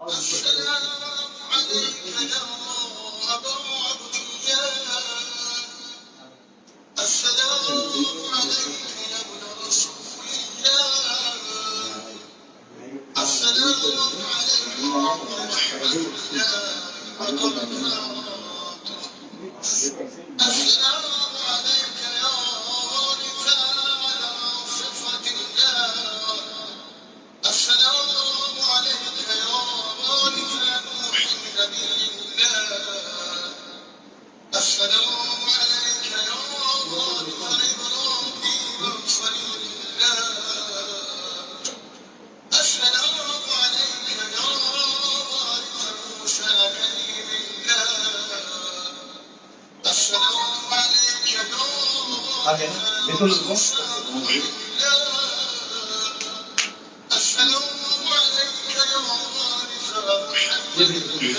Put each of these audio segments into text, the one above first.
السلام عليك يا أبا عبد الله. السلام عليك يا ابن رسول الله. السلام عليكم ورحمة الله وبركاته. السلام عليك يا وارث على صفة الله. السلام عليك يا وارث نوح نبي الله. السلام عليك يا وارث إبراهيم خليل الله. السلام عليك يا وارث موسى كليم الله. السلام عليك يا وارث موسى روح الله. السلام عليك يا وارث محمد حبيب الله.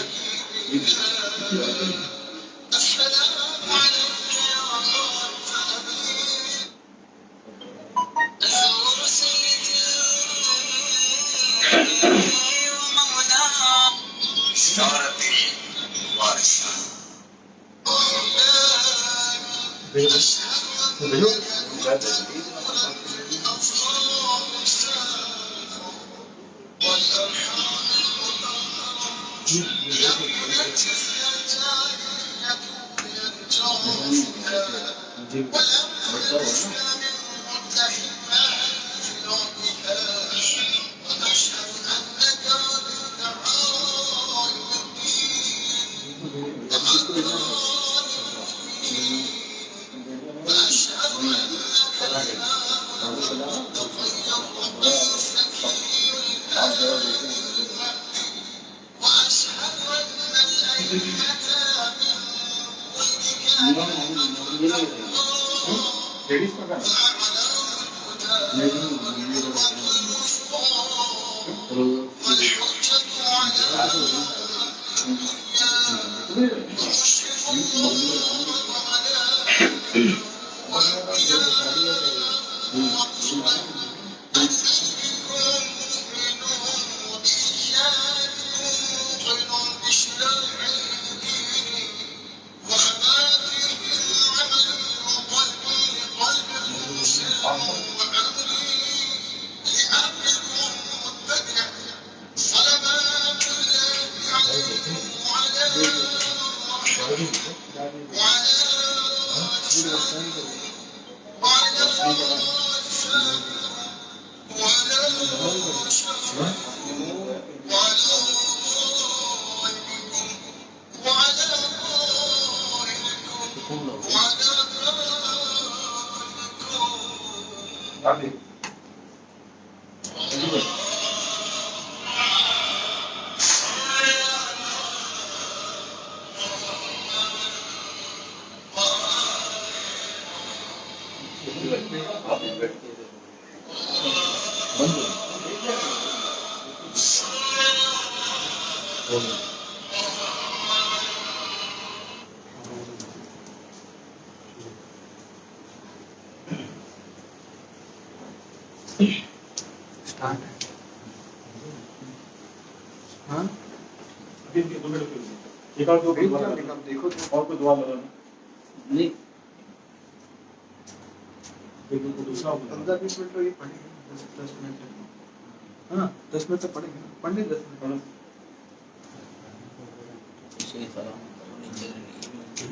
السلام عليك يا وارث أبي زور سيدي ومولاي سارتي وارثا.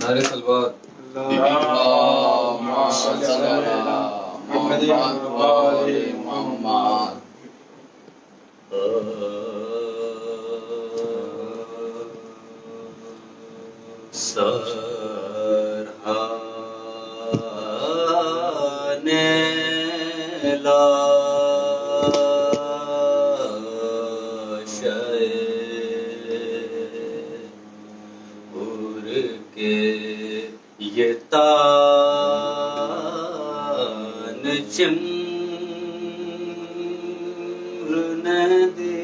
نعرے صلوات اللہم صلی علی محمد وآل محمد. سرحانے یہ تان چمرنے دے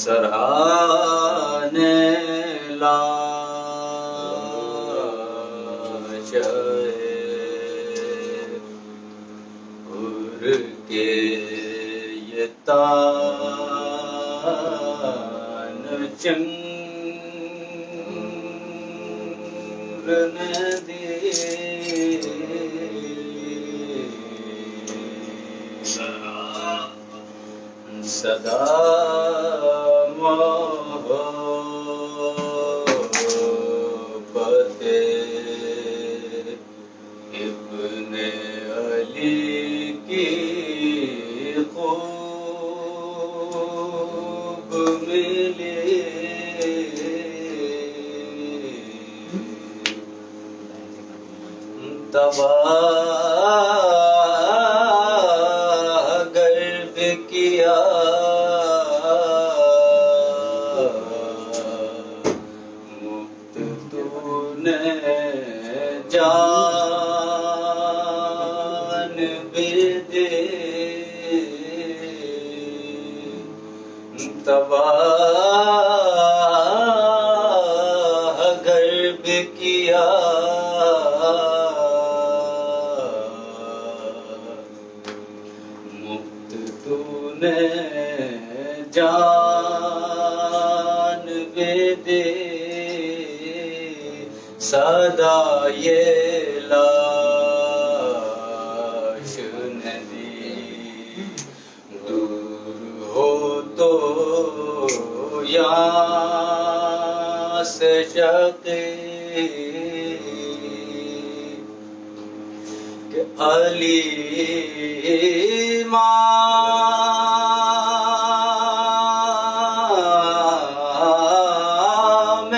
سرحانے کے یہ تان چنگ نے دیے صدا محبت ابن علی کی خوب ملی تباہ غرب کیا مفت تو نے جان بھی دے تباہ غرب کیا مفت تو نے جان بھی دے صدا یہ لاش ندی دور ہو تو یہاں سے شکی کہ علی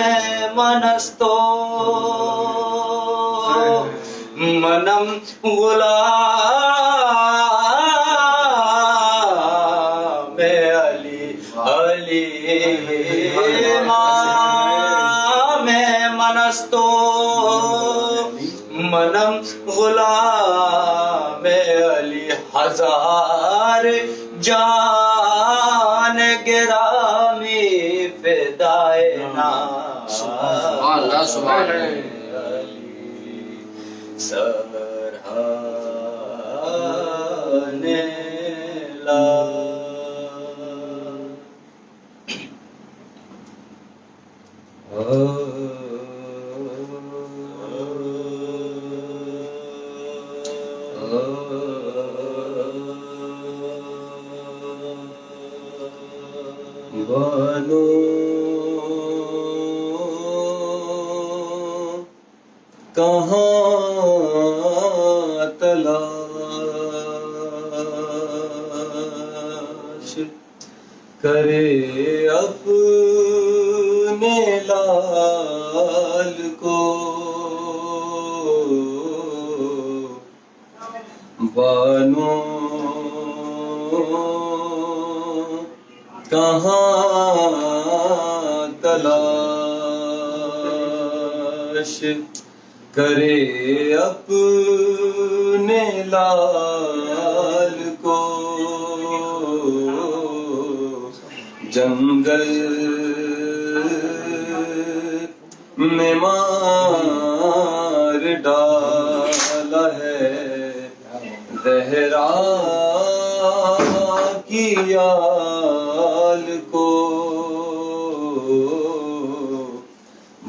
میں منستو منم غلام علی علی میں منستو منم غلام علی ہزار جان گرامی فدائے اللہ سبحان سرحان لا بانو کہاں تلاش کرے اپنے لال کو بانو کہاں تلاش کرے اپنے لال کو جنگل میں مار ڈالا ہے زہرا کی یال کو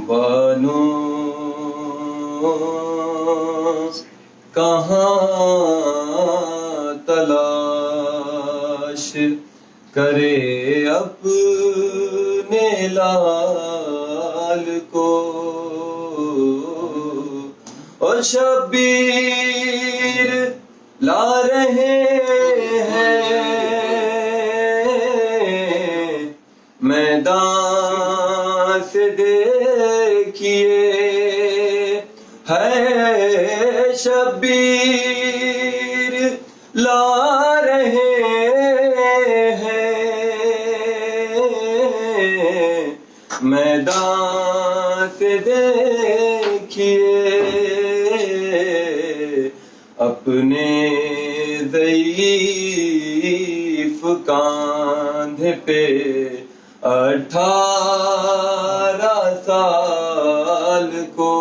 بانو کہاں تلاش کرے اپنے لال کو اور شبیر لا رہے ہیں میدان سے دیکھیے ہے شبیر لا رہے ہیں میدان سے دیکھیے اپنے ضعیف کاندھے پہ 18 سال کو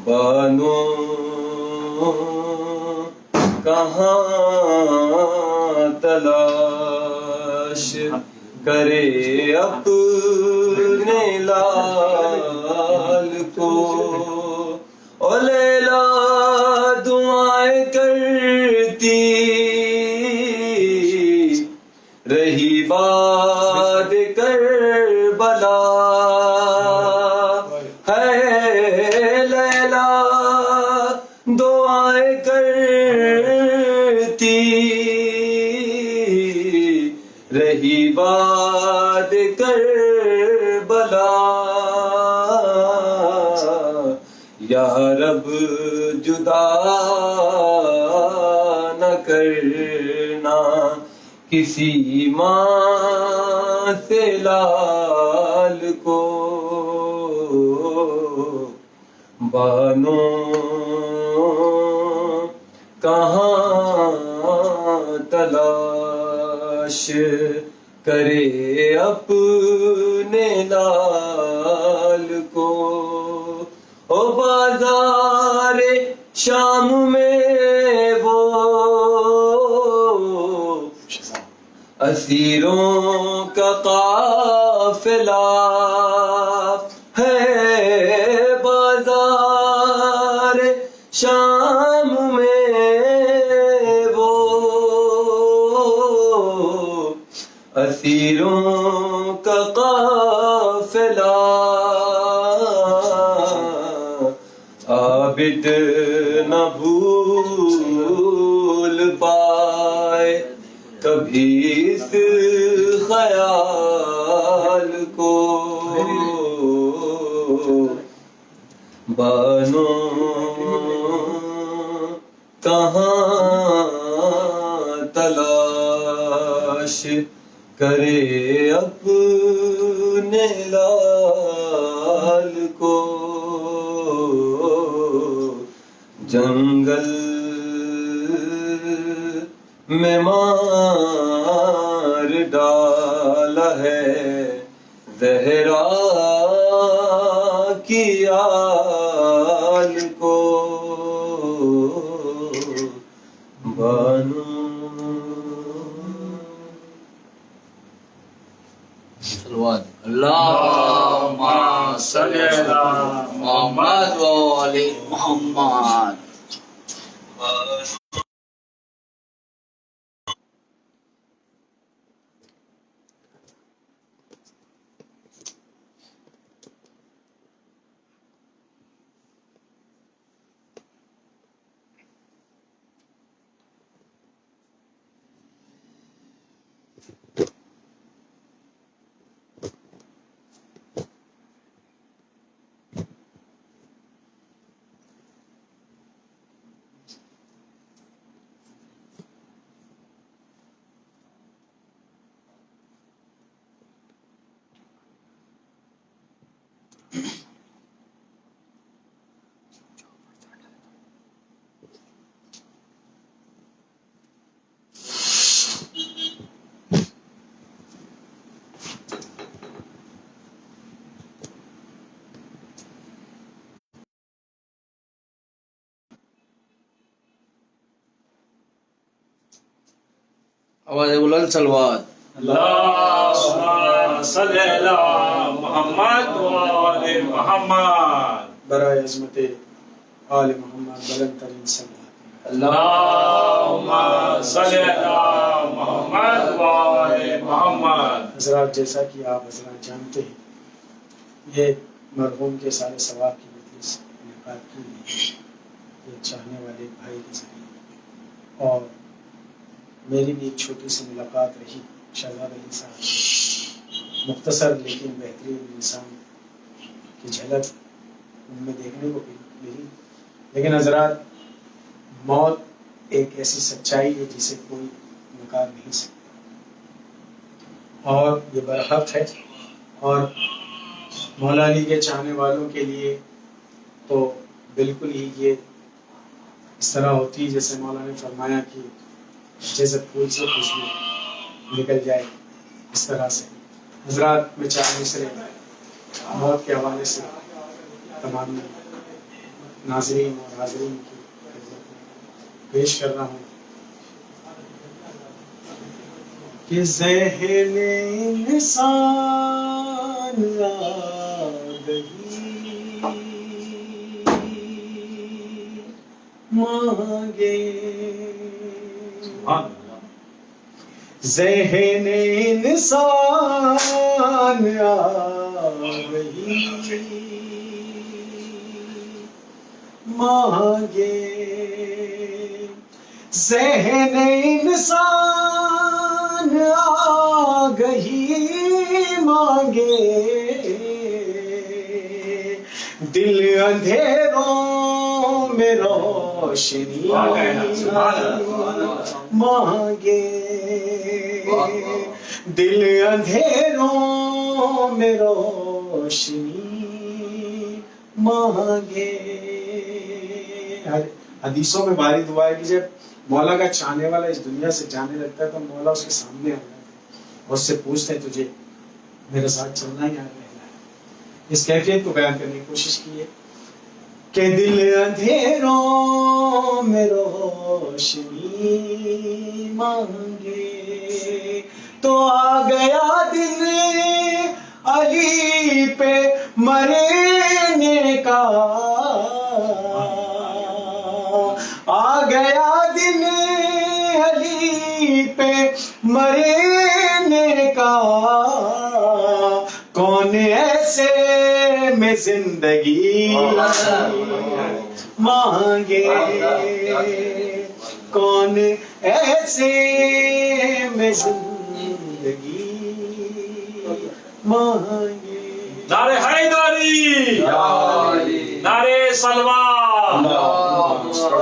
بانو کہاں تلاش کرے اپنے لال کو. او لیلا دعائیں کرتی رہی باد کربلا ہے. لیلا دعائیں کرتی رہی باد کربلا. یا رب جدا نہ کرنا کسی ماں سے لال کو. بانو کہاں تلاش کرے اپنے لال کو. او بازار شام میں وہ اسیروں کا قافلہ ہے. بازار شام میں وہ اسیروں کا قافلہ. عابد نہ بھول پائے کبھی اس خیال کو. بانو کہاں تلاش کرے اپنے لال کو. جنگل میں مار ڈالا ہے زہرا کی آل کو. بانو اللہم صلی علی محمد و علی محمد. آواز بلند صلوات. اللہم صلی علی محمد و آل محمد. برائے عظمت آل محمد بلند ترین صلوات. اللہم صلی علی محمد و آل محمد. حضرات، جیسا کہ آپ حضرات جانتے ہیں، یہ مرحوم کے سارے ثواب کی مجلس انعقاد کی گئی یہ چاہنے والے بھائی کے ذریعے، اور میری بھی ایک چھوٹی سی ملاقات رہی شہزاد علی صاحب سے. مختصر لیکن بہترین انسان کی جھلک ان میں دیکھنے کو ملی. لیکن حضرات، موت ایک ایسی سچائی ہے جسے کوئی نکار نہیں سکتا، اور یہ برحق ہے. اور مولا علی کے چاہنے والوں کے لیے تو بالکل ہی یہ اس طرح ہوتی ہے جیسے مولا نے فرمایا کہ جیسے پھول سے خوشبو نکل جائے، اس طرح سے. حضرات، میں چار مصرے موت کے حوالے سے تمام ناظرین اور حاضرین کی خدمت میں پیش کر رہا ہوں. کہ ذہن انسان آ گئی مانگے، ذہن انسان آ گئی مانگے، ذہن انسان آ گئی مانگے، دل اندھیروں میں روشنی مانگے، دل اندھیروں میں روشنی مانگے۔ حدیثوں میں باری دعا ہے کہ جب مولا کا چاہنے والا اس دنیا سے جانے لگتا ہے تو مولا اس کے سامنے آ جاتا ہے اور اس سے پوچھتے ہیں تجھے میرے ساتھ چلنا یا رہنا ہے۔ اس کیفیت کو بیان کرنے کی کوشش کی ہے کہ دل اندھیروں میں روشنی مانگے، تو آ گیا دل علی پہ مرنے کا، آ گیا دن علی پہ مرنے کا، کون ایسے میں زندگی مانگے، کون ایسے میں زندگی مانگے۔ نعرہ حیدری، نعرہ سلوات،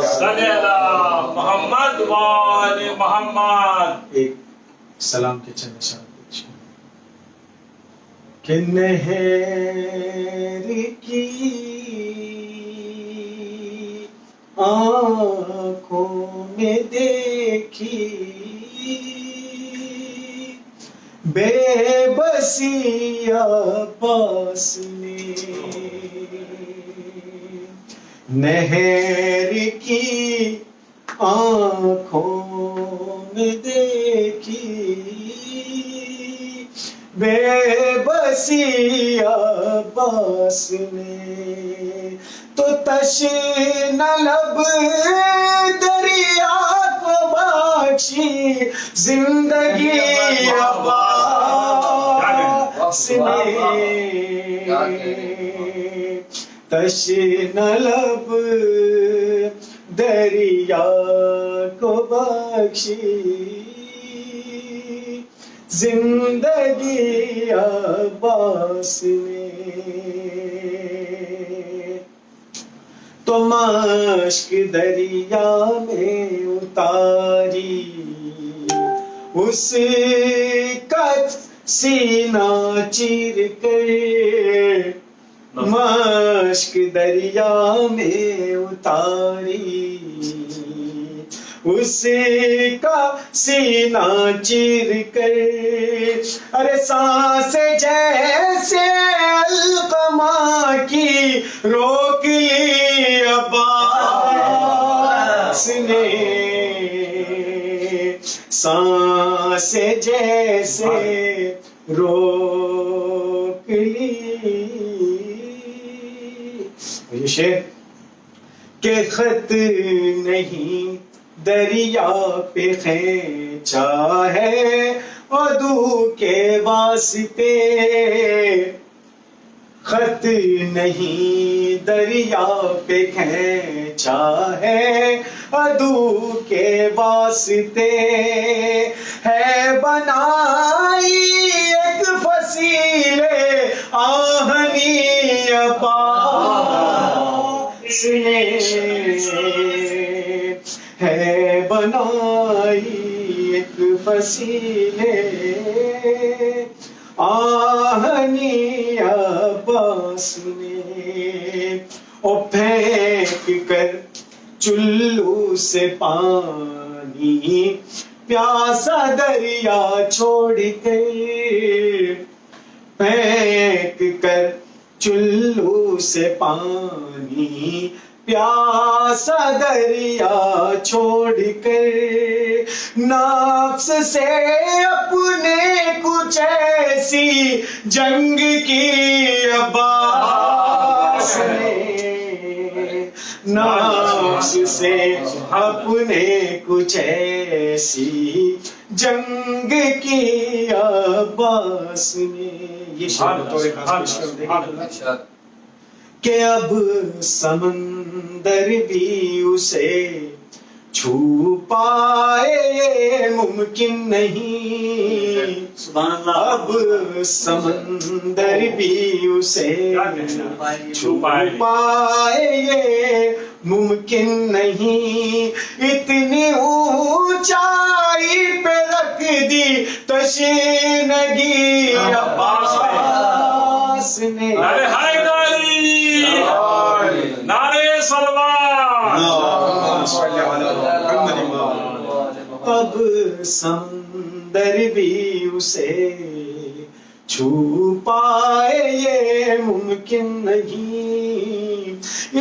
صلی اللہ محمد و آل محمد۔ ایک سلام کے چند اشارے پیش کریں کہ نہر کی آنکھوں میں دیکھی بے بسی عباس نے، نہر کی آنکھوں میں دیکھی بے بسی عباس نے، تو تشنہ لب دریا کو بخشی زندگی عباس نے، تشنہ لب دریا کو بخشی زندگی عباس نے، تو مشک دریا میں اتاری اس کا سینہ چیر کر، مشک دریا میں اتاری اس کا سینہ چیر کر، ارے سانس جیسے القمہ کی روک لی عباس نے، سانس جیسے روک لی۔ یہ شعر کہ خط نہیں دریا پہ کھینچا ہے عدو کے واسطے، خط نہیں دریا پہ کھینچا ہے عدو کے واسطے، ہے بنائی ایک فصیل آہنی عباس نے، ہے بنائی ایک فصیل آہنی عباس نے، اور پھینک کر چلو سے پانی پیاسا دریا چھوڑ کے، پھینک کر چلو سے پانی پیاسا دریا چھوڑ کر، نفس سے اپنے کچھ ایسی جنگ کی عباس نے، نفس سے اپنے کچھ ایسی جنگ کی عباس نے. یہ شعر بطور خاص پیش کروں کہ اب سمندر بھی اسے چھو پائے ممکن نہیں، اب سمندر بھی اسے چھو پائے یہ ممکن نہیں، اتنی اونچائی پہ رکھ دی تشنگی عباس نے. نعرہ حیدری، نعرہ سلوان. اب سمندر بھی اسے چھو پائے یہ ممکن نہیں،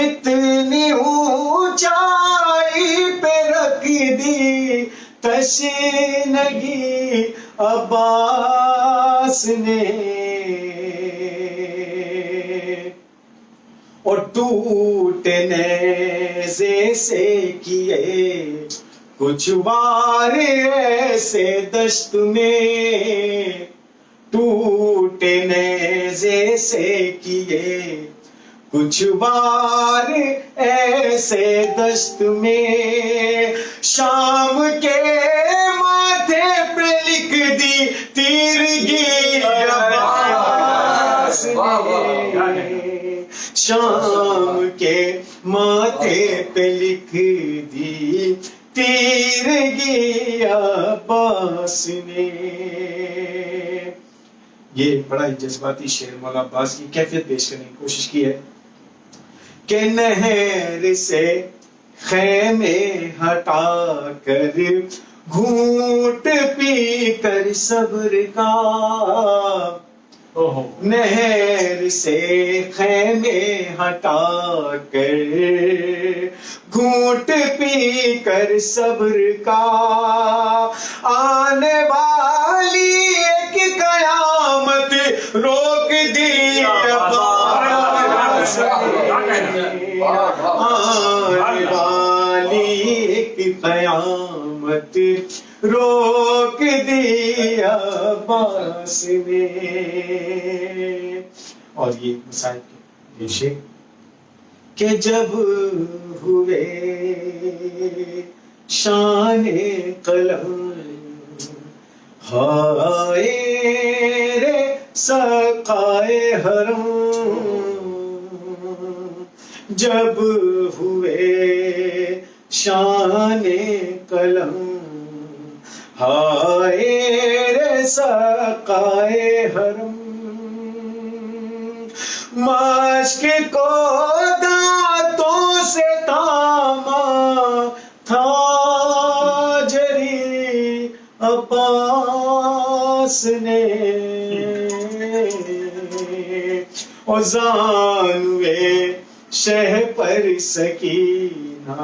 اتنی اونچائی پہ رکھ دی تشنگی عباس نے. اور ٹوٹے نیزے سے کیے کچھ وار ایسے دشت میں، ٹوٹے نیزے سے کیے کچھ وار ایسے دشت میں، شام کے ماتھے پہ لکھ دی تیرگی عباس نے، شام کے ماتھے پہ لکھ دی تیرگی عباس نے. یہ بڑا ہی جذباتی شعر مولا عباس کی کیفیت پیش کرنے کی کوشش کی ہے کہ نہر سے خیمے ہٹا کر گھونٹ پی کر صبر کا، نہر سے خیمے ہٹا کر گھونٹ پی کر صبر کا، آنے والی ایک قیامت روک دی عباس نے، آنے والی ایک قیامت روک دی عباس نے. اور یہ مسائل کے شعر کہ جب ہوئے شان قلم، ہائے رے سقائے حرم، جب ہوئے شان قلم، ہائے رے سقائے حرم، مشق کو دانتوں سے تاما تھا جری عباس نے، اور زانوے شہ پر سکینہ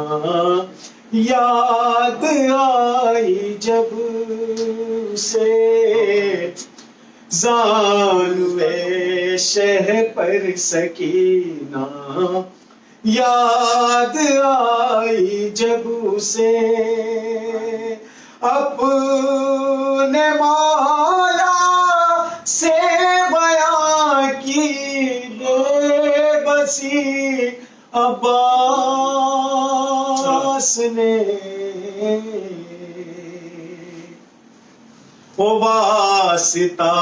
یاد آئی جب سے، زانوے شہ پر سکینہ یاد آئی جب سے، اپنے مولا سے بیاں کی بے بسی عباس نے، وہ واسطہ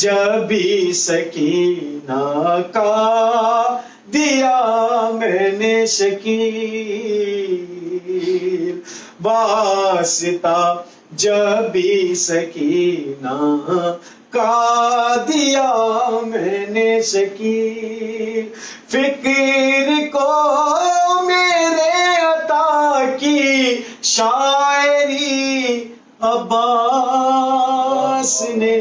جبھی سکینہ کا دیا میں نے شکیل، واسطہ جبھی سکینہ کا دیا میں نے شکیل، فکر کو میرے عطا کی شاعری عباس نے،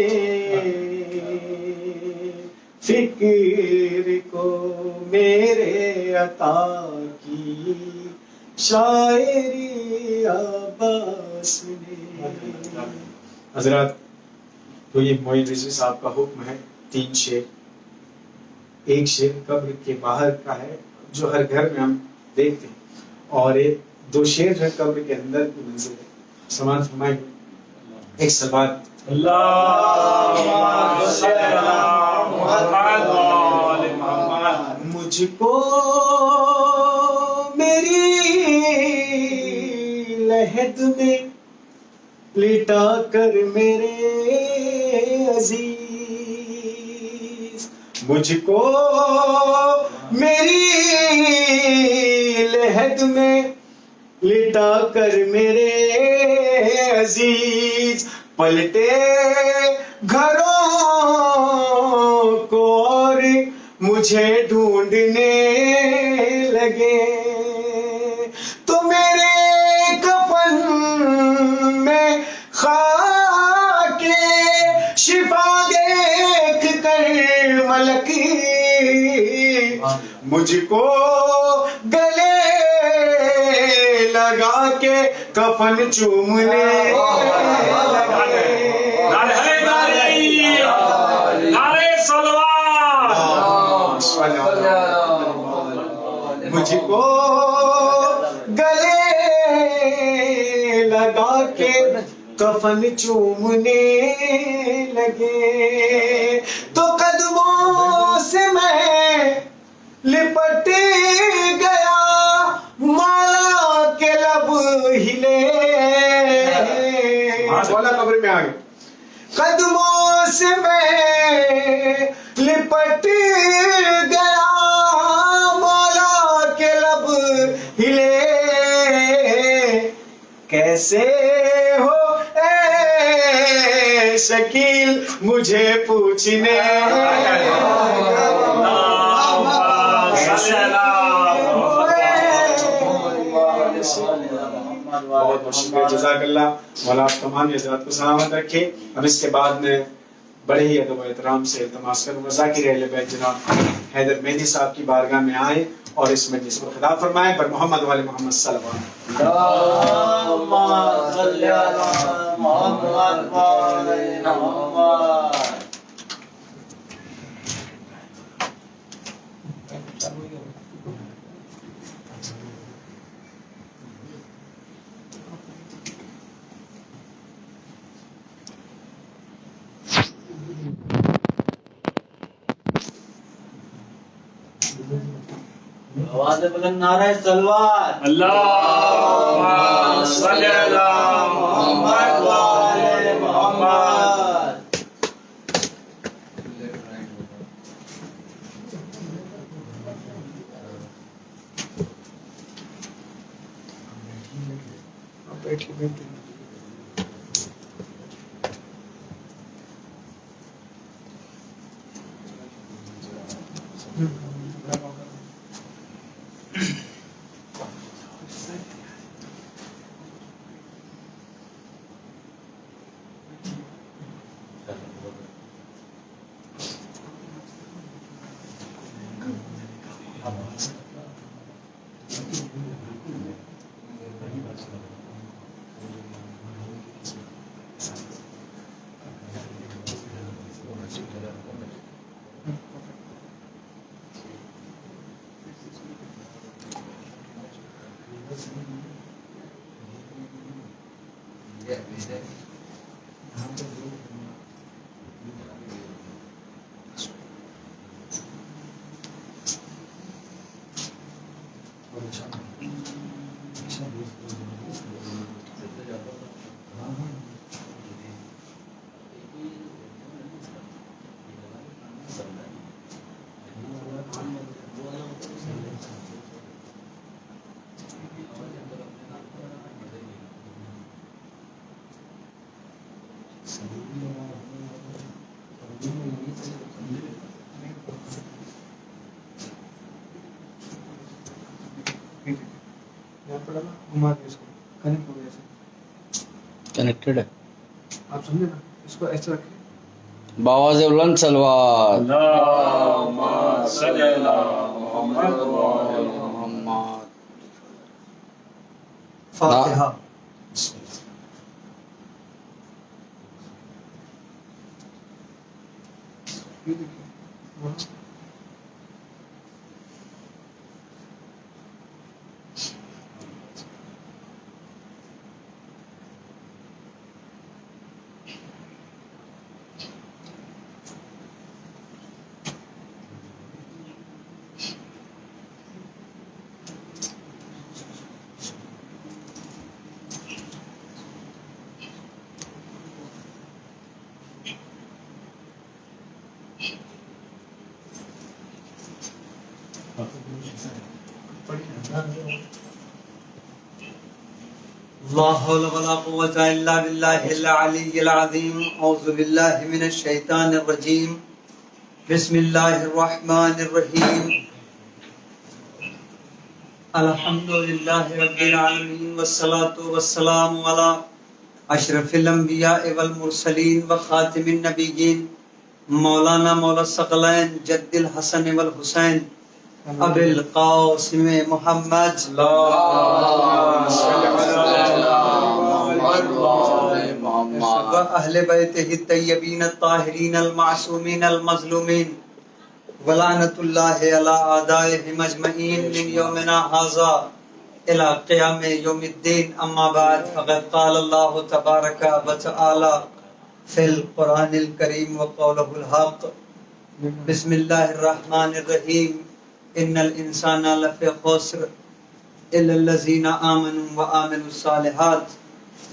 فکر کی شاعری عباس نے. حضرات تو یہ معین رضوی صاحب کا حکم ہے. 3 شعر. ایک شعر قبر کے باہر کا ہے جو ہر گھر میں ہم دیکھتے ہیں, اور 2 شعر ہے قبر کے اندر کی منزل ہے. سماعت فرمائیں. ایک سلوات. مجھ کو میری لحد میں لٹا کر میرے عزیز, مجھ کو میری لحد میں لٹا کر میرے عزیز, پلٹے گھروں کو اور مجھے ڈھونڈنے لگے, تو میرے کفن میں خاک شفا دیکھ کر ملک مجھ کو گلے لگا کے کفن چومنے لگے. مجھ کو گلے لگا کے کفن چومنے لگے, تو قدموں سے میں لپٹ گیا, مولا کے لب ہلے, مولا قبر میں آ گئے. قدموں سے میں لپٹ گیا, مولا کے لب ہلے, کیسے ہو اے شکیل مجھے پوچھنے بہت بہت شکریہ. جزاک اللہ. مولا آپ تمام حضرات کو سلامت رکھے. اب اس کے بعد میں بڑے ہی ادب و احترام سے التماس کروں گا ذاکر اہل بیت جناب حیدر مہدی صاحب کی بارگاہ میں آئیں اور اس مجلس کو خطاب فرمائیں. پر محمد والے محمد صلی اللہ علیہ وسلم. آواز بلند نعرہ صلوات. اللہم صلی علی محمد و آل محمد. کنیکٹڈ ہے. آپ سمجھے نا, اس کو ایسے رکھیں. باواز بلند صلوات. اللہم صلی علی محمد و آل محمد. فاتحہ. لا حول ولا قوة إلا بالله العلي العظيم. أعوذ بالله من الشيطان الرجيم. بسم الله الرحمن الرحيم. الحمد لله رب العالمين والصلاة والسلام على أشرف الأنبياء والمرسلين وخاتم النبيين مولانا مولا الثقلين جد الحسن والحسين أبي القاسم محمد وأهل بيته الطيبين الطاهرين المعصومين المظلومين ولعنة الله على أعدائهم أجمعين من يومنا هذا إلى قيام يوم الدين. أما بعد فقد قال الله تبارك وتعالى في القرآن الكريم وقوله الحق. بسم الله الرحمن الرحيم. إن الإنسان لفي خسر إلا الذين آمنوا وآمنوا الصالحات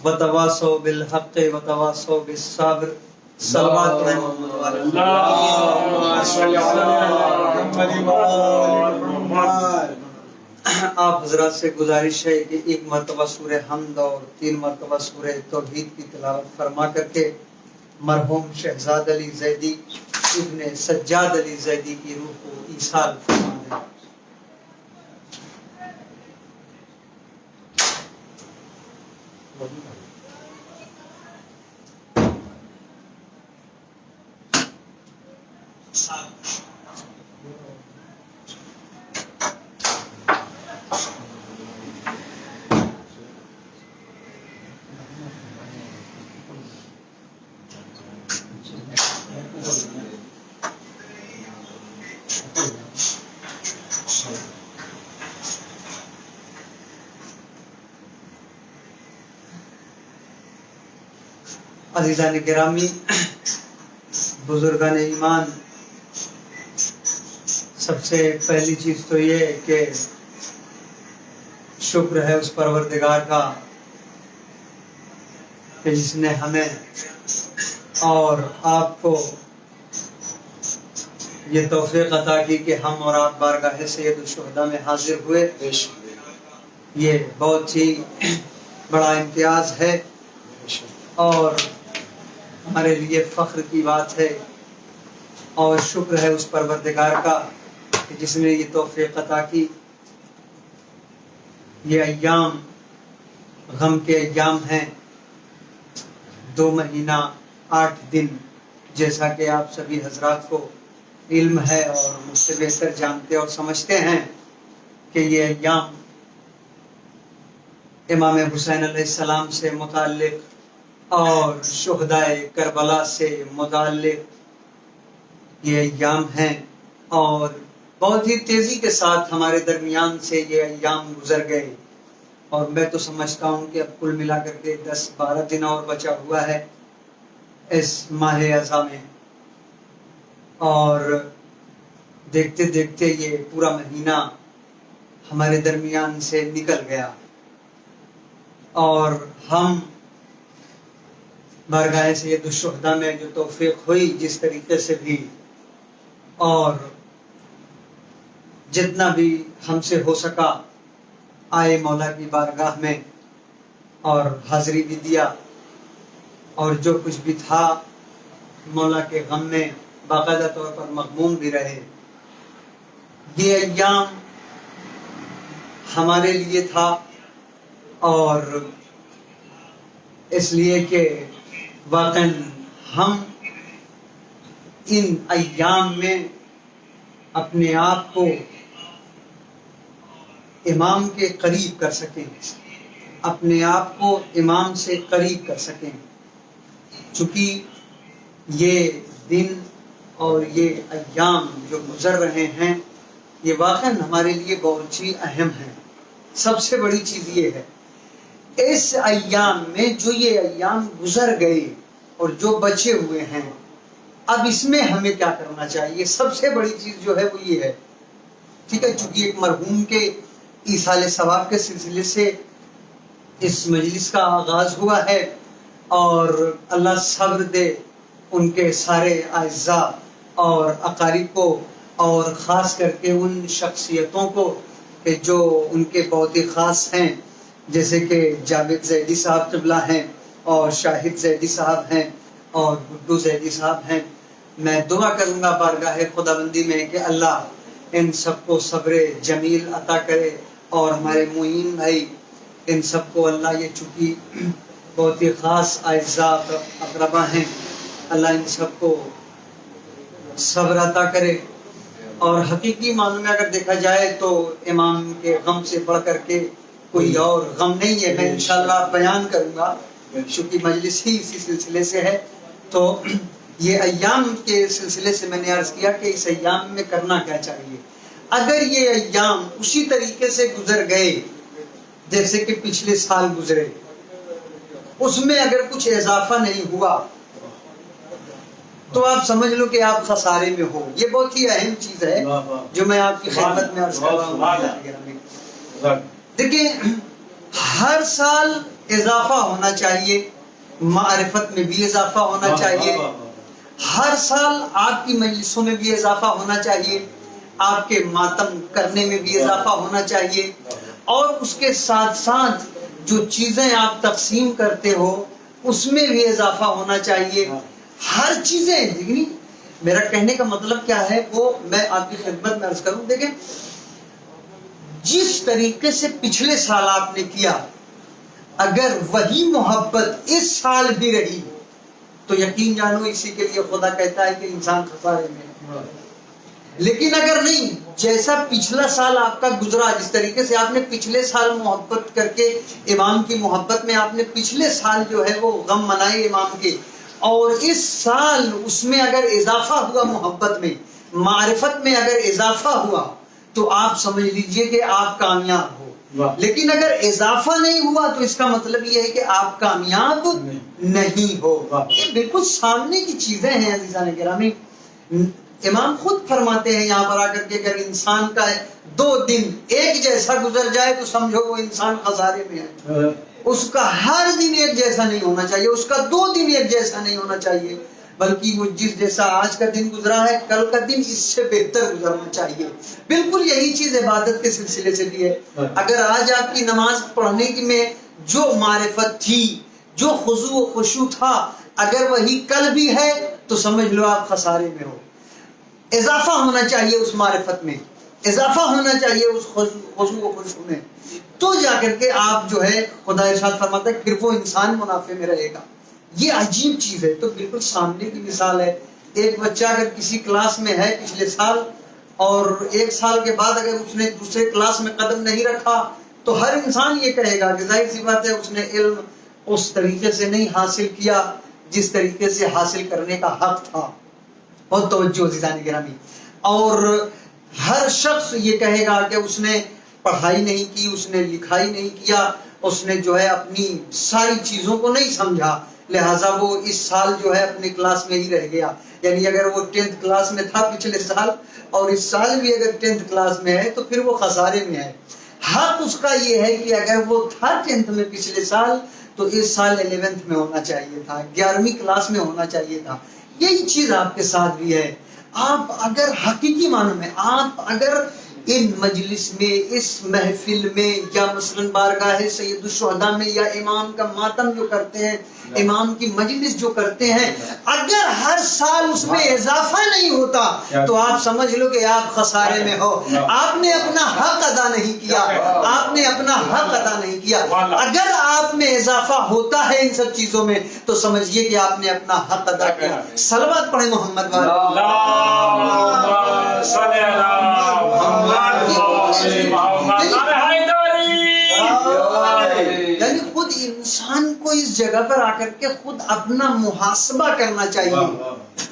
وتواصوا بالحق وتواصوا بالصبر. صلوات اللهم صل على محمد. آپ حضرات سے گزارش ہے کہ ایک مرتبہ سورہ حمد اور 3 مرتبہ سورہ توحید کی تلاوت فرما کر کے مرحوم شہزاد علی زیدی ابن سجاد علی زیدی کی روح کو ایصال فرما دیں. عزیزان گرامی، بزرگان ایمان، سب سے پہلی چیز تو یہ کہ شکر ہے اس پروردگار کا کہ جس نے ہمیں اور آپ کو یہ توفیق عطا کی کہ ہم اور آپ بارگاہ سید الشہداء میں حاضر ہوئے. یہ بہت ہی بڑا امتیاز ہے اور ہمارے لیے فخر کی بات ہے، اور شکر ہے اس پروردگار کا کہ جس نے یہ توفیق عطا کی. یہ ایام غم کے ایام ہیں، 2 مہینہ 8 دن، جیسا کہ آپ سبھی حضرات کو علم ہے اور مجھ سے بہتر جانتے اور سمجھتے ہیں کہ یہ ایام امام حسین علیہ السلام سے متعلق اور شہدائے کربلا سے متعلق یہ ایام ہیں، اور بہت ہی تیزی کے ساتھ ہمارے درمیان سے یہ ایام گزر گئے. اور میں تو سمجھتا ہوں کہ اب کل ملا کر کے 10-12 دن اور بچا ہوا ہے اس ماہ اعظم میں، اور دیکھتے دیکھتے یہ پورا مہینہ ہمارے درمیان سے نکل گیا، اور ہم بارگاہ سید الشہداء میں جو توفیق ہوئی جس طریقے سے بھی، اور جتنا بھی ہم سے ہو سکا آئے مولا کی بارگاہ میں اور حاضری بھی دیا، اور جو کچھ بھی تھا مولا کے غم میں باقاعدہ طور پر مغموم بھی رہے. یہ ایام ہمارے لیے تھا، اور اس لیے کہ واقعاً ہم ان ایام میں اپنے آپ کو امام کے قریب کر سکیں. اپنے آپ کو امام سے قریب کر سکیں. چونکہ یہ دن اور یہ ایام جو گزر رہے ہیں یہ واقعاً ہمارے لیے بہت ہی اہم ہے. سب سے بڑی چیز یہ ہے اس ایام میں جو یہ ایام گزر گئے اور جو بچے ہوئے ہیں اب اس میں ہمیں کیا کرنا چاہیے. سب سے بڑی چیز جو ہے وہ یہ ہے, ٹھیک ہے, چونکہ ایک مرحوم کے ایصال ثواب کے سلسلے سے اس مجلس کا آغاز ہوا ہے اور اللہ صبر دے ان کے سارے اعزاء اور اقارب کو اور خاص کر کے ان شخصیتوں کو کہ جو ان کے بہت ہی خاص ہیں, جیسے کہ جاوید زیدی صاحب قبلہ ہیں اور شاہد زیدی صاحب ہیں اور گڈو زیدی صاحب ہیں. میں دعا کروں گا بارگاہ خداوندی میں کہ اللہ ان سب کو صبر جمیل عطا کرے اور ہمارے معین بھائی ان سب کو اللہ, یہ چونکہ بہت ہی خاص اعزاء اقربا ہیں, اللہ ان سب کو صبر عطا کرے. اور حقیقی معنوں میں اگر دیکھا جائے تو امام کے غم سے بڑھ کر کے کوئی اور غم نہیں ہے. میں انشاءاللہ بیان کروں گا چونکہ مجلس ہی اسی سلسلے سے ہے. تو یہ ایام کے سلسلے سے میں نے عرض کیا کہ اس ایام میں کرنا کیا چاہیے. اگر یہ ایام اسی طریقے سے گزر گئے جیسے کہ پچھلے سال گزرے, اس میں اگر کچھ اضافہ نہیں ہوا تو آپ سمجھ لو کہ آپ خسارے میں ہو. یہ بہت ہی اہم چیز ہے جو میں آپ کی خدمت میں عرض کر رہا ہوں. دیکھیں, ہر سال اضافہ ہونا چاہیے, معرفت میں بھی اضافہ ہونا چاہیے, ہر سال آپ کی مجلسوں میں بھی اضافہ ہونا چاہیے, آپ کے ماتم کرنے میں بھی اضافہ ہونا چاہیے, اور اس کے ساتھ ساتھ جو چیزیں آپ تقسیم کرتے ہو اس میں بھی اضافہ ہونا چاہیے. ہر چیزیں, دیکھیں میرا کہنے کا مطلب کیا ہے وہ میں آپ کی خدمت میں عرض کروں. دیکھیں جس طریقے سے پچھلے سال آپ نے کیا اگر وہی محبت اس سال بھی رہی تو یقین جانو اسی کے لیے خدا کہتا ہے کہ انسان خسارے میں. لیکن اگر نہیں, جیسا پچھلا سال آپ کا گزرا, جس طریقے سے آپ نے پچھلے سال محبت کر کے امام کی محبت میں آپ نے پچھلے سال جو ہے وہ غم منائے امام کے, اور اس سال اس میں اگر اضافہ ہوا محبت میں, معرفت میں اگر اضافہ ہوا تو آپ سمجھ لیجئے کہ آپ کامیاب ہو. لیکن اگر اضافہ نہیں ہوا تو اس کا مطلب یہ ہے کہ آپ کامیاب نہیں ہو. یہ بالکل سامنے کی چیزیں ہیں عزیزان گرامی. امام خود فرماتے ہیں یہاں پر آ کر کے اگر انسان کا 2 دن ایک جیسا گزر جائے تو سمجھو وہ انسان خسارے میں ہے. اس کا ہر دن ایک جیسا نہیں ہونا چاہیے, اس کا 2 دن ایک جیسا نہیں ہونا چاہیے, بلکہ وہ جس جیسا آج کا دن گزرا ہے کل کا دن اس سے بہتر گزرنا چاہیے. بالکل یہی چیز عبادت کے سلسلے سے بھی ہے. اگر آج آپ کی نماز پڑھنے کی میں جو معرفت تھی, جو خضوع و خشوع تھا, اگر وہی کل بھی ہے تو سمجھ لو آپ خسارے میں ہو. اضافہ ہونا چاہیے اس معرفت میں, اضافہ ہونا چاہیے اس خضوع و خشوع میں, تو جا کر کے آپ جو ہے خدا ارشاد فرماتا ہے پھر وہ انسان منافع میں رہے گا. یہ عجیب چیز ہے. تو بالکل سامنے کی مثال ہے. ایک بچہ اگر کسی کلاس میں ہے پچھلے سال اور 1 سال کے بعد اگر اس نے دوسرے کلاس میں قدم نہیں رکھا تو ہر انسان یہ کہے گا کہ ظاہر سی بات ہے اس نے علم اس طریقے سے نہیں حاصل کیا جس طریقے سے حاصل کرنے کا حق تھا. بہت توجہ عزیزان گرامی. اور ہر شخص یہ کہے گا کہ اس نے پڑھائی نہیں کی, اس نے لکھائی نہیں کیا, اس نے جو ہے اپنی ساری چیزوں کو نہیں سمجھا, لہٰذا وہ اس سال جو ہے اپنی کلاس میں ہی رہ گیا. یعنی اگر وہ 10th کلاس میں تھا پچھلے سال اور اس سال بھی اگر 10th کلاس میں ہے تو پھر وہ خسارے میں ہے. حق اس کا یہ ہے کہ اگر وہ تھا 10th میں پچھلے سال تو اس سال 11th میں ہونا چاہیے تھا, 11ویں کلاس میں ہونا چاہیے تھا. یہی چیز آپ کے ساتھ بھی ہے. آپ اگر حقیقی معنوں میں آپ اگر ان مجلس میں, اس محفل میں, یا مثلا بارگاہ سید الشہداء میں, یا امام کا ماتم جو کرتے ہیں, امام کی مجلس جو کرتے ہیں, اگر ہر سال اس میں اضافہ نہیں ہوتا تو آپ سمجھ لو کہ آپ خسارے میں ہو. آپ نے اپنا حق ادا نہیں کیا, آپ نے اپنا حق ادا نہیں کیا. اگر آپ میں اضافہ ہوتا ہے ان سب چیزوں میں تو سمجھیے کہ آپ نے اپنا حق ادا کیا. صلوات پڑھیں محمد والے. یعنی اس جگہ پر آ کر کے خود اپنا محاسبہ کرنا چاہیے.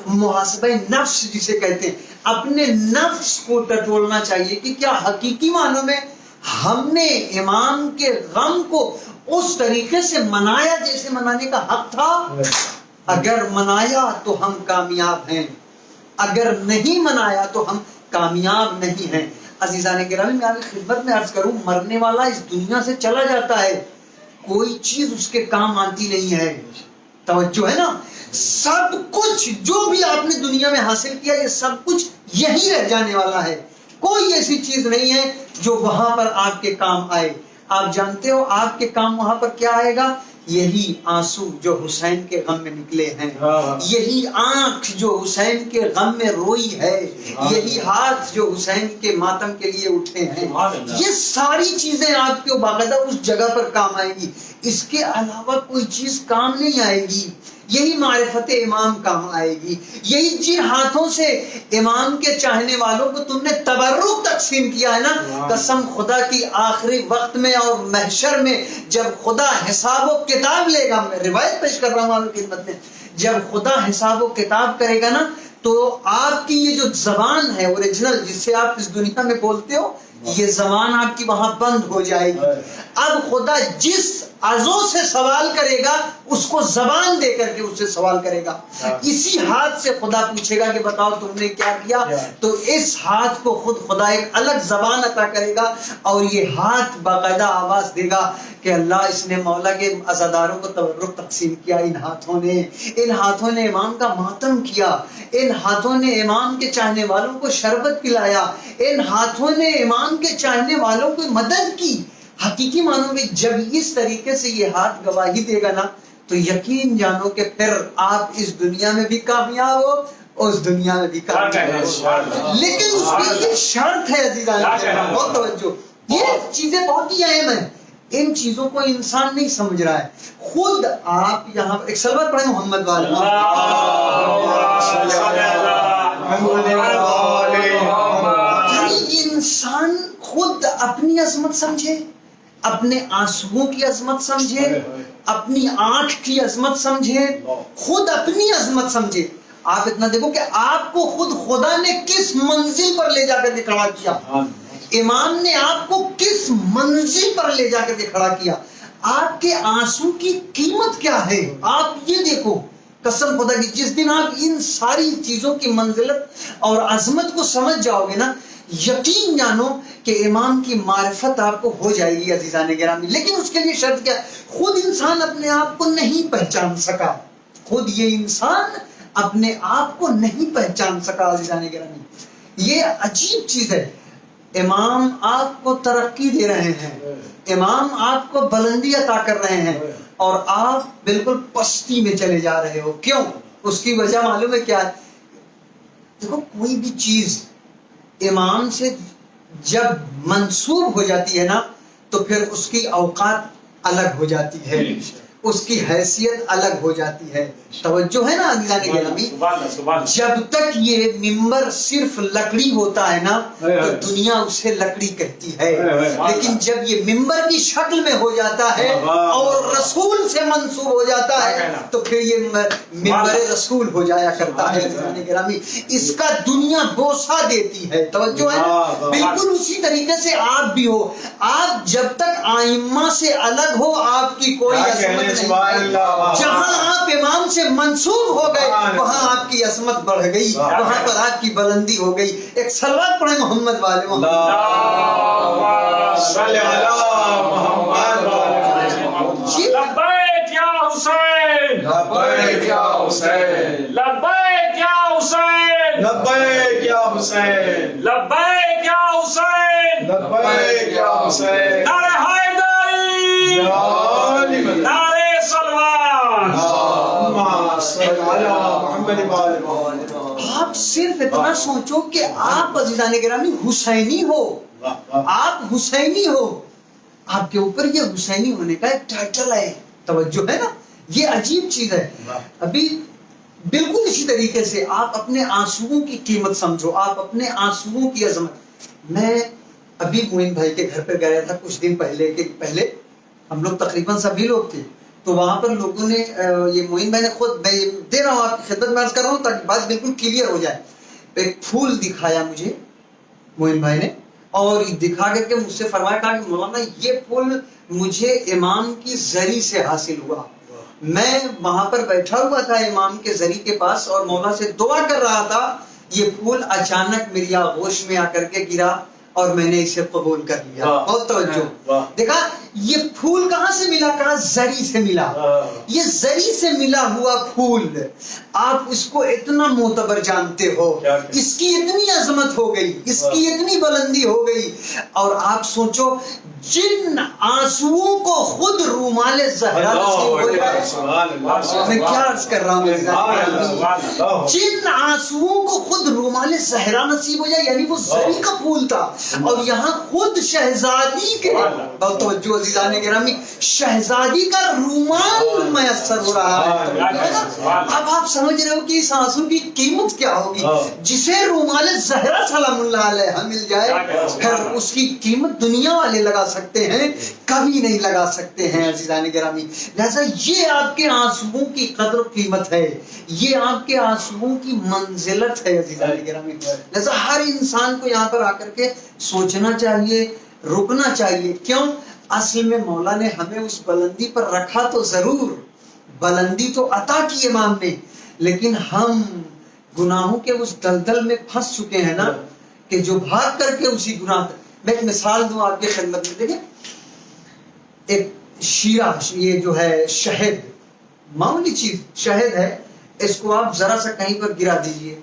محاسبہ نفس جسے کہتے ہیں, اپنے نفس کو ٹٹولنا چاہیے کہ کیا حقیقی معنوں میں ہم نے امام کے غم کو اس طریقے سے منایا جیسے منانے کا حق تھا. اگر منایا تو ہم کامیاب ہیں, اگر نہیں منایا تو ہم کامیاب نہیں ہیں. عزیزان گرامی, میں آپ کی خدمت میں عرض کروں, مرنے والا اس دنیا سے چلا جاتا ہے, کوئی چیز اس کے کام آتی نہیں ہے. توجہ ہے نا, سب کچھ جو بھی آپ نے دنیا میں حاصل کیا یہ سب کچھ یہی رہ جانے والا ہے. کوئی ایسی چیز نہیں ہے جو وہاں پر آپ کے کام آئے. آپ جانتے ہو آپ کے کام وہاں پر کیا آئے گا؟ یہی آنسو جو حسین کے غم میں نکلے ہیں, یہی آنکھ جو حسین کے غم میں روئی ہے, یہی ہاتھ جو حسین کے ماتم کے لیے اٹھے ہیں, یہ ساری چیزیں آپ کے باقاعدہ اس جگہ پر کام آئیں گی. اس کے علاوہ کوئی چیز کام نہیں آئے گی. یہی معرفت امام کام آئے گی. یہی جن ہاتھوں سے امام کے چاہنے والوں کو تم نے تبرک تقسیم کیا ہے نا, قسم خدا کی آخری وقت میں اور محشر میں جب خدا حساب و کتاب لے گا, میں روایت پیش کر رہا ہوں آپ کی خدمت میں, جب خدا حساب و کتاب کرے گا نا تو آپ کی یہ جو زبان ہے اوریجنل جس سے آپ اس دنیا میں بولتے ہو, یہ زبان آپ کی وہاں بند ہو جائے گی. اب خدا جس عضو سے سوال کرے گا اس کو زبان دے کر کے اس سے سوال کرے گا. اسی ہاتھ سے خدا پوچھے گا کہ بتاؤ تم نے کیا کیا, تو اس ہاتھ کو خود خدا ایک الگ زبان عطا کرے گا اور یہ ہاتھ باقاعدہ آواز دے گا کہ اللہ, اس نے مولا کے عزاداروں کو تبرک تقسیم کیا. ان ہاتھوں نے امام کا ماتم کیا, ان ہاتھوں نے امام کے چاہنے والوں کو شربت پلایا, ان ہاتھوں نے امام کے چاہنے والوں کو مدد کی. حقیقی معنوں میں جب اس طریقے سے یہ ہاتھ گواہی دے گا نا تو یقین جانو کہ پھر آپ اس دنیا میں بھی کامیاب ہو, اس دنیا میں بھی کامیاب ہو. لیکن اس کی ایک شرط ہے عزیزان, بہت توجہ, یہ چیزیں بہت ہی اہم ہیں, ان چیزوں کو انسان نہیں سمجھ رہا ہے. خود آپ یہاں پر ایک صلوات پڑھیں محمد والے, انسان خود اپنی عظمت سمجھے, اپنے آنسوؤں کی عظمت سمجھے, اپنی آنکھ کی عظمت سمجھے, خود اپنی عظمت سمجھے. آپ اتنا دیکھو کہ آپ کو خود خدا نے کس منزل پر لے جا کر کے کھڑا کیا, امام نے آپ کو کس منزل پر لے جا کر کے کھڑا کیا. آپ کے آنسو کی قیمت کیا ہے آپ یہ دیکھو. قسم خدا کی جس دن آپ ان ساری چیزوں کی منزلت اور عظمت کو سمجھ جاؤ گے نا, یقین جانو کہ امام کی معرفت آپ کو ہو جائے گی عزیزان گرامی. لیکن اس کے لیے شرط کیا, خود انسان اپنے آپ کو نہیں پہچان سکا, خود یہ انسان اپنے آپ کو نہیں پہچان سکا عزیزان گرامی. یہ عجیب چیز ہے. امام آپ کو ترقی دے رہے ہیں, امام آپ کو بلندی عطا کر رہے ہیں, اور آپ بالکل پستی میں چلے جا رہے ہو. کیوں؟ اس کی وجہ معلوم ہے کیا ہے؟ دیکھو, کوئی بھی چیز امام سے جب منسوب ہو جاتی ہے نا تو پھر اس کی اوقات الگ ہو جاتی ہے, اس کی حیثیت الگ ہو جاتی ہے. توجہ ہے نا عزیزان گرامی, جب تک یہ ممبر صرف لکڑی ہوتا ہے نا تو دنیا اسے لکڑی کہتی ہے, لیکن جب یہ ممبر کی شکل میں ہو جاتا ہے اور رسول سے منسوب ہو جاتا ہے تو پھر یہ ممبر رسول ہو جایا کرتا ہے عزیزان گرامی. اس کا دنیا بوسہ دیتی ہے. توجہ ہے, بالکل اسی طریقے سے آپ بھی ہو. آپ جب تک آئمہ سے الگ ہو آپ کی کوئی عظمت نہیں. جہاں آپ امام سے منسوب ہو گئے وہاں آپ کی عظمت بڑھ گئی, وہاں پر آپ کی بلندی ہو گئی. ایک صلوات پڑھیں محمد والے, لبیک یا حسین, لبیک یا حسین, لبیک یا حسین, لبیک یا حسین, لبیک یا حسین, لبیک یا حسین. نعرہ حیدری, نعرہ صلوات. آپ صرف اتنا سوچو کہ آپ عزیزان گرامی حسینی ہو, آپ حسینی ہو, آپ کے اوپر یہ حسینی ہونے کا ایک ٹائٹل ہے. توجہ ہے نا, یہ عجیب چیز ہے. ابھی بالکل اسی طریقے سے آپ اپنے آنسوؤں کی قیمت سمجھو, آپ اپنے آنسوؤں کی عظمت. میں ابھی معین بھائی کے گھر پہ گیا تھا کچھ دن پہلے ہم لوگ تقریباً سبھی لوگ تھے. تو وہاں پر لوگوں نے یہ معین بھائی نے خود میں دے رہا ہوں آپ کی خدمت میں عرض کر رہا ہوں تاکہ بات بالکل کلیئر ہو جائے. ایک پھول دکھایا مجھے معین بھائی نے اور دکھا کر کے مجھ سے فرمایا کہا کہ مولانا یہ پھول مجھے امام کی زری سے حاصل ہوا. میں وہاں پر بیٹھا ہوا تھا امام کے زری کے پاس اور مولا سے دعا کر رہا تھا. یہ پھول اچانک میری آغوش میں آ کر کے گرا اور میں نے اسے قبول کر لیا. بہت توجہ. دیکھا یہ پھول کہاں سے ملا؟ کہا زری سے ملا. یہ زری سے ملا ہوا پھول آپ اس کو اتنا معتبر جانتے ہو, اس کی اتنی عظمت ہو گئی, اس کی اتنی بلندی ہو گئی. اور آپ سوچو جن آنسوؤں کو خود رومال زہرا نصیب ہو جائے, میں کیا عرض کر رہا ہوں, جن آنسوؤں کو خود رومال زہرا نصیب ہو جائے, یعنی وہ زری کا پھول تھا اور یہاں خود شہزادی کے, بہت توجہ عزیزان گرامی, شہزادی کا رومال میسر ہو رہا ہے. اب آپ سمجھ رہے ہو کہ اس آنسو کی قیمت کیا ہوگی. جسے رومال زہرا سلام اللہ علیہ مل جائے پھر اس کی قیمت دنیا والے لگا سکتے ہیں, کبھی نہیں لگا سکتے ہیں عزیزان گرامی. لہذا یہ آپ کے آنسوؤں کی قدر و قیمت ہے, یہ آپ کے آنسوؤں کی منزلت ہے عزیزان گرامی. لہذا ہر انسان کو یہاں پر آ کر کے سوچنا چاہیے, رکنا چاہیے. کیوں؟ اصل میں مولا نے ہمیں اس بلندی پر رکھا تو ضرور, بلندی تو عطا کی امام نے, لیکن ہم گناہوں کے اس دلدل میں پھنس چکے ہیں نا کہ جو بھاگ کر کے اسی گناہ. میں ایک مثال دوں آپ کی خدمت میں. دیکھیں ایک شیرہ, یہ جو ہے شہد, معمولی چیز شہد ہے, اس کو آپ ذرا سا کہیں پر گرا دیجئے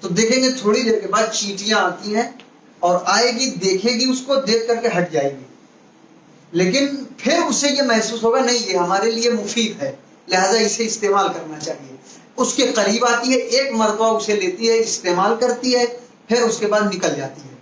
تو دیکھیں گے تھوڑی دیر کے بعد چیٹیاں آتی ہیں اور آئے گی, دیکھے گی, اس کو دیکھ کر کے ہٹ جائے گی. لیکن پھر اسے یہ محسوس ہوگا نہیں یہ ہمارے لیے مفید ہے, لہذا اسے استعمال کرنا چاہیے. اس کے قریب آتی ہے, ایک مرتبہ اسے لیتی ہے, استعمال کرتی ہے, پھر اس کے بعد نکل جاتی ہے.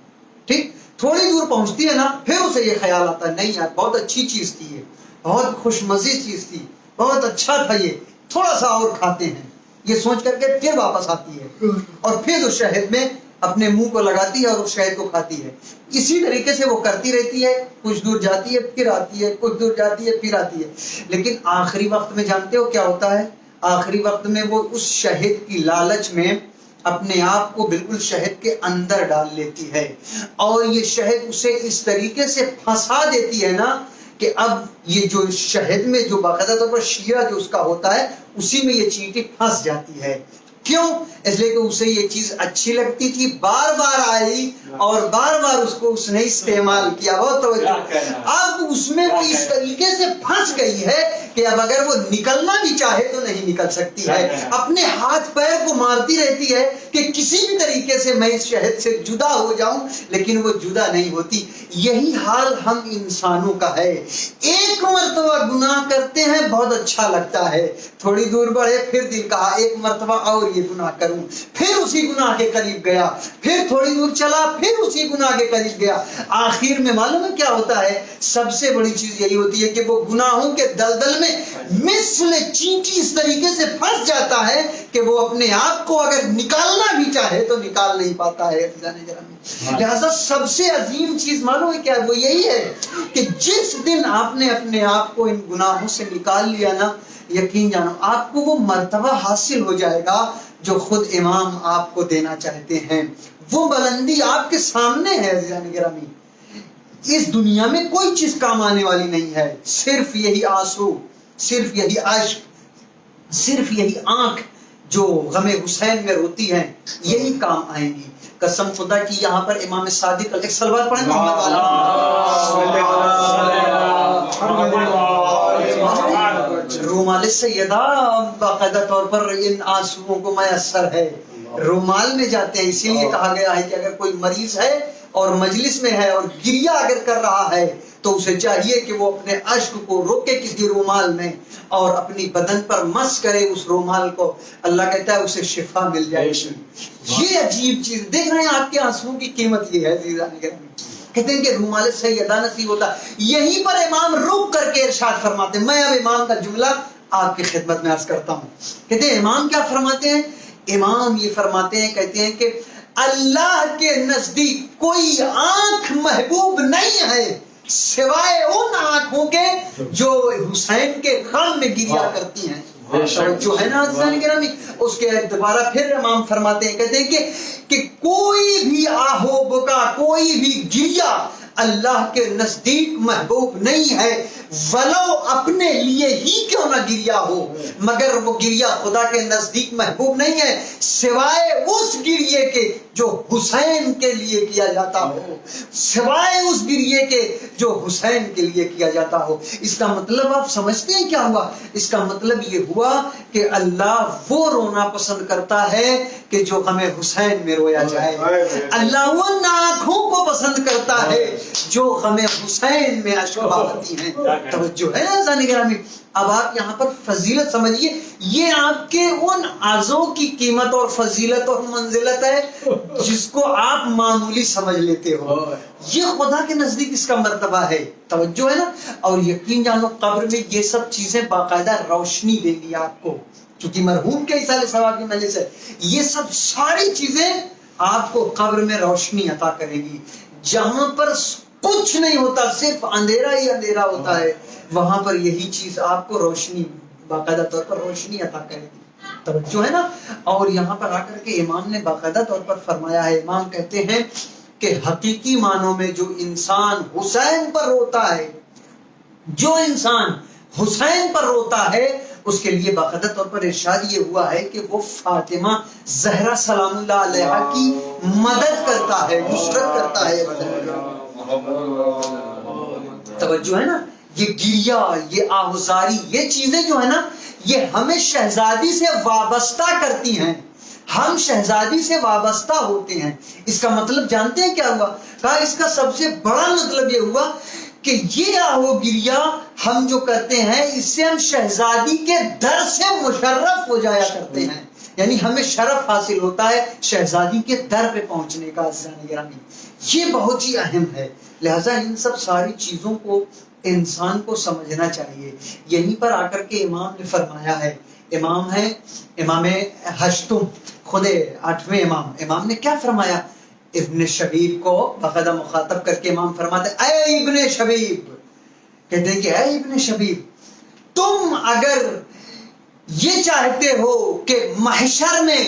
ٹھیک, تھوڑی دور پہنچتی ہے نا, پھر اسے یہ خیال آتا ہے نہیں یار بہت اچھی چیز تھی یہ, بہت خوش مزید چیز تھی, بہت اچھا تھا یہ, تھوڑا سا اور کھاتے ہیں, یہ سوچ کر کے پھر واپس آتی ہے اور پھر اس شہد میں اپنے منہ کو لگاتی ہے اور اس شہد کو کھاتی ہے. اسی طریقے سے وہ کرتی رہتی ہے, کچھ دور جاتی ہے پھر آتی ہے, کچھ دور جاتی ہے پھر آتی ہے. لیکن آخری وقت میں جانتے ہو کیا ہوتا ہے؟ آخری وقت میں وہ اس شہد کی لالچ میں اپنے آپ کو بالکل شہد کے اندر ڈال لیتی ہے اور یہ شہد اسے اس طریقے سے پھنسا دیتی ہے نا کہ اب یہ جو شہد میں جو باقاعدہ طور پر شیرہ جو اس کا ہوتا ہے اسی میں یہ چینٹی پھنس جاتی ہے. کیوں؟ اس لیے کہ اسے یہ چیز اچھی لگتی تھی, بار بار آئی اور بار بار اس کو اس نے استعمال کیا. بہت توجہ. اب اس میں وہ اس طریقے سے پھنس گئی ہے کہ اب اگر وہ نکلنا بھی چاہے تو نہیں نکل سکتی ہے. اپنے ہاتھ پیر کو مارتی رہتی ہے کہ کسی بھی طریقے سے میں اس شہد سے جدا ہو جاؤں, لیکن وہ جدا نہیں ہوتی. یہی حال ہم انسانوں کا ہے. ایک مرتبہ گناہ کرتے ہیں, بہت اچھا لگتا ہے, تھوڑی دور بڑھے پھر دل کہا ایک مرتبہ اور یہ گناہ کروں, پھر اسی گناہ کے قریب گیا, پھر تھوڑی دور چلا پھر اسی گناہ کے قریب گیا. آخر میں معلوم ہے کیا ہوتا ہے؟ سب سے بڑی چیز یہی ہوتی ہے کہ وہ گناہوں کے دلدل میں مثل چینٹی اس طریقے سے پھنس جاتا ہے کہ وہ اپنے آپ کو اگر نکالنا بھی چاہے تو نکال نہیں پاتا ہے. لہذا سب سے عظیم چیز معلوم ہے کیا؟ وہ یہی ہے کہ جس دن آپ نے اپنے آپ کو ان گناہوں سے نکال لیا نا, یقین جانو آپ کو وہ مرتبہ حاصل ہو جائے گا جو خود امام آپ کو دینا چاہتے ہیں. وہ بلندی آپ کے سامنے ہے عزیزان گرامی. اس دنیا میں کوئی چیز کام آنے والی نہیں ہے, صرف یہی آنسو, صرف یہی عشق, صرف یہی آنکھ جو غم حسین میں روتی ہیں, یہی کام آئیں گی. قسم خدا کی یہاں پر امام صادق ایک صلوات پڑھیں محمد رومال سیدہ باقاعدہ طور پر ان آنسوؤں کو میسر ہے, رومال میں جاتے ہیں. اسی لیے کہا گیا ہے کہ اگر کوئی مریض ہے اور مجلس میں ہے اور گریہ اگر کر رہا ہے تو اسے چاہیے کہ وہ اپنے اشک کو روکے کسی رومال میں اور اپنی بدن پر مس کرے اس رومال کو. اللہ کہتا ہے اسے شفا مل جائے گی. یہ عجیب چیز دیکھ رہے ہیں, آپ کے آنسوؤں کی قیمت یہ ہے عزیزان گرامی. کہتے ہیں کہ رومال سیدہ نصیب ہوتا. یہیں پر امام رک کر کے ارشاد فرماتے ہیں. میں اب امام کا جملہ آپ کی خدمت میں عرض کرتا ہوں. کہتے ہیں امام کیا فرماتے ہیں؟ امام یہ فرماتے ہیں, کہتے ہیں کہ اللہ کے نزدیک کوئی آنکھ محبوب نہیں ہے سوائے ان آنکھوں کے جو حسین کے غم میں گریا کرتی ہیں. جو ہے نا عزیزان گرامی, اس کے دوبارہ پھر امام فرماتے ہیں, کہتے ہیں کہ کوئی بھی آہو بکا, کوئی بھی گریا اللہ کے نزدیک محبوب نہیں ہے, ولو اپنے لیے ہی کیوں نہ گریا ہو, مگر وہ گریا خدا کے نزدیک محبوب نہیں ہے سوائے اس گریے کے جو حسین کے لیے کیا جاتا ہو, سوائے اس گریے کے جو حسین کے لیے کیا جاتا ہو. اس کا مطلب آپ سمجھتے ہیں کیا ہوا؟ اس کا مطلب یہ ہوا کہ اللہ وہ رونا پسند کرتا ہے کہ جو ہمیں حسین میں رویا جائے. اللہ ان آنکھوں کو پسند کرتا ہے جو ہمیں حسین میں اشک بہاتی ہیں. توجہ ہے نا عزیزان گرامی. اب آپ یہاں پر فضیلت سمجھیے, یہ آپ کے ان اعضوں کی قیمت اور فضیلت اور منزلت ہے جس کو آپ معمولی سمجھ لیتے ہو, یہ خدا کے نزدیک اس کا مرتبہ ہے. توجہ ہے نا. اور یقین جانو قبر میں یہ سب چیزیں باقاعدہ روشنی دیں گی آپ کو, کیونکہ مرحوم کے ایصال ثواب کی مجلس ہے. یہ سب ساری چیزیں آپ کو قبر میں روشنی عطا کرے گی. جہاں پر کچھ نہیں ہوتا, صرف اندھیرا ہی اندھیرا ہوتا ہے, وہاں پر یہی چیز آپ کو روشنی, باقاعدہ طور پر روشنی عطا کرے گی. توجہ ہے نا. اور یہاں پر آ کر کے امام نے باقاعدہ طور پر فرمایا ہے, امام کہتے ہیں کہ حقیقی معنوں میں جو انسان حسین پر روتا ہے, جو انسان حسین پر روتا ہے, اس کے لیے باقاعدہ طور پر ارشاد یہ ہوا ہے کہ وہ فاطمہ زہرا سلام اللہ علیہا کی مدد کرتا ہے, نصرت کرتا ہے. توجہ ہے نا. یہ گریا, یہ آہوزاری, یہ چیزیں جو ہے نا, یہ ہمیں شہزادی سے وابستہ کرتی ہیں, ہم شہزادی سے وابستہ ہوتے ہیں. اس کا مطلب جانتے ہیں کیا ہوا؟ کہا اس کا سب سے بڑا مطلب یہ ہوا کہ یہ آہو گریا ہم جو کرتے ہیں, اس سے ہم شہزادی کے در سے مشرف ہو جایا کرتے ہیں. یعنی ہمیں شرف حاصل ہوتا ہے شہزادی کے در پہ پہنچنے کا. عزیزان گرامی, یہ بہت ہی اہم ہے. لہذا ان سب ساری چیزوں کو انسان کو سمجھنا چاہیے. یہیں پر آ کر کے امام نے فرمایا ہے, امام ہے امام ہشتم, خود 8ویں امام, امام نے کیا فرمایا؟ ابن شبیب کو باقاعدہ مخاطب کر کے امام فرماتے اے ابن شبیب, کہتے ہیں کہ اے ابن شبیب, تم اگر یہ چاہتے ہو کہ محشر میں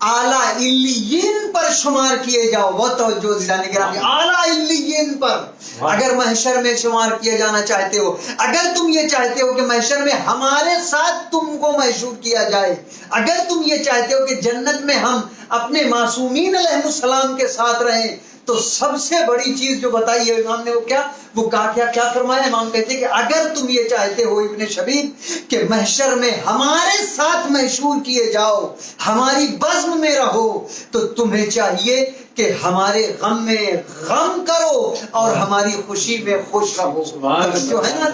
اعلیٰ علیین پر شمار کیے جاؤ, بہت توجہ دینے کے رہے, اعلیٰ علیین پر اگر محشر میں شمار کیا جانا چاہتے ہو, اگر تم یہ چاہتے ہو کہ محشر میں ہمارے ساتھ تم کو محشور کیا جائے, اگر تم یہ چاہتے ہو کہ جنت میں ہم اپنے معصومین علیہ السلام کے ساتھ رہیں, تو سب سے بڑی چیز جو بتائی ہے امام نے وہ کیا فرمایا؟ امام کہتے ہیں کہ اگر تم یہ چاہتے ہو ابن شبیب کہ محشر میں ہمارے ساتھ محشور کیے جاؤ, ہماری بزم میں رہو, تو تمہیں چاہیے کہ ہمارے غم میں غم کرو اور ہماری خوشی میں خوش رہو. جو ہے نا,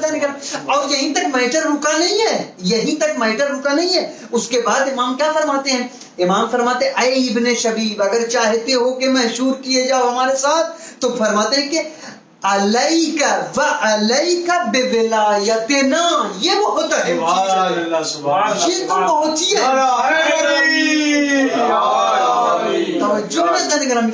اور یہیں تک میٹر رکا نہیں ہے, یہیں تک میٹر رکا نہیں ہے. اس کے بعد امام کیا فرماتے ہیں؟ امام فرماتے اے ابن شبیب, اگر چاہتے ہو کہ محشور کیے جاؤ ہمارے ساتھ, تو فرماتے ہیں کہ علیک و علیک بولایتنا, یہ بہت ہے, یہ تو بہت ہی ہے.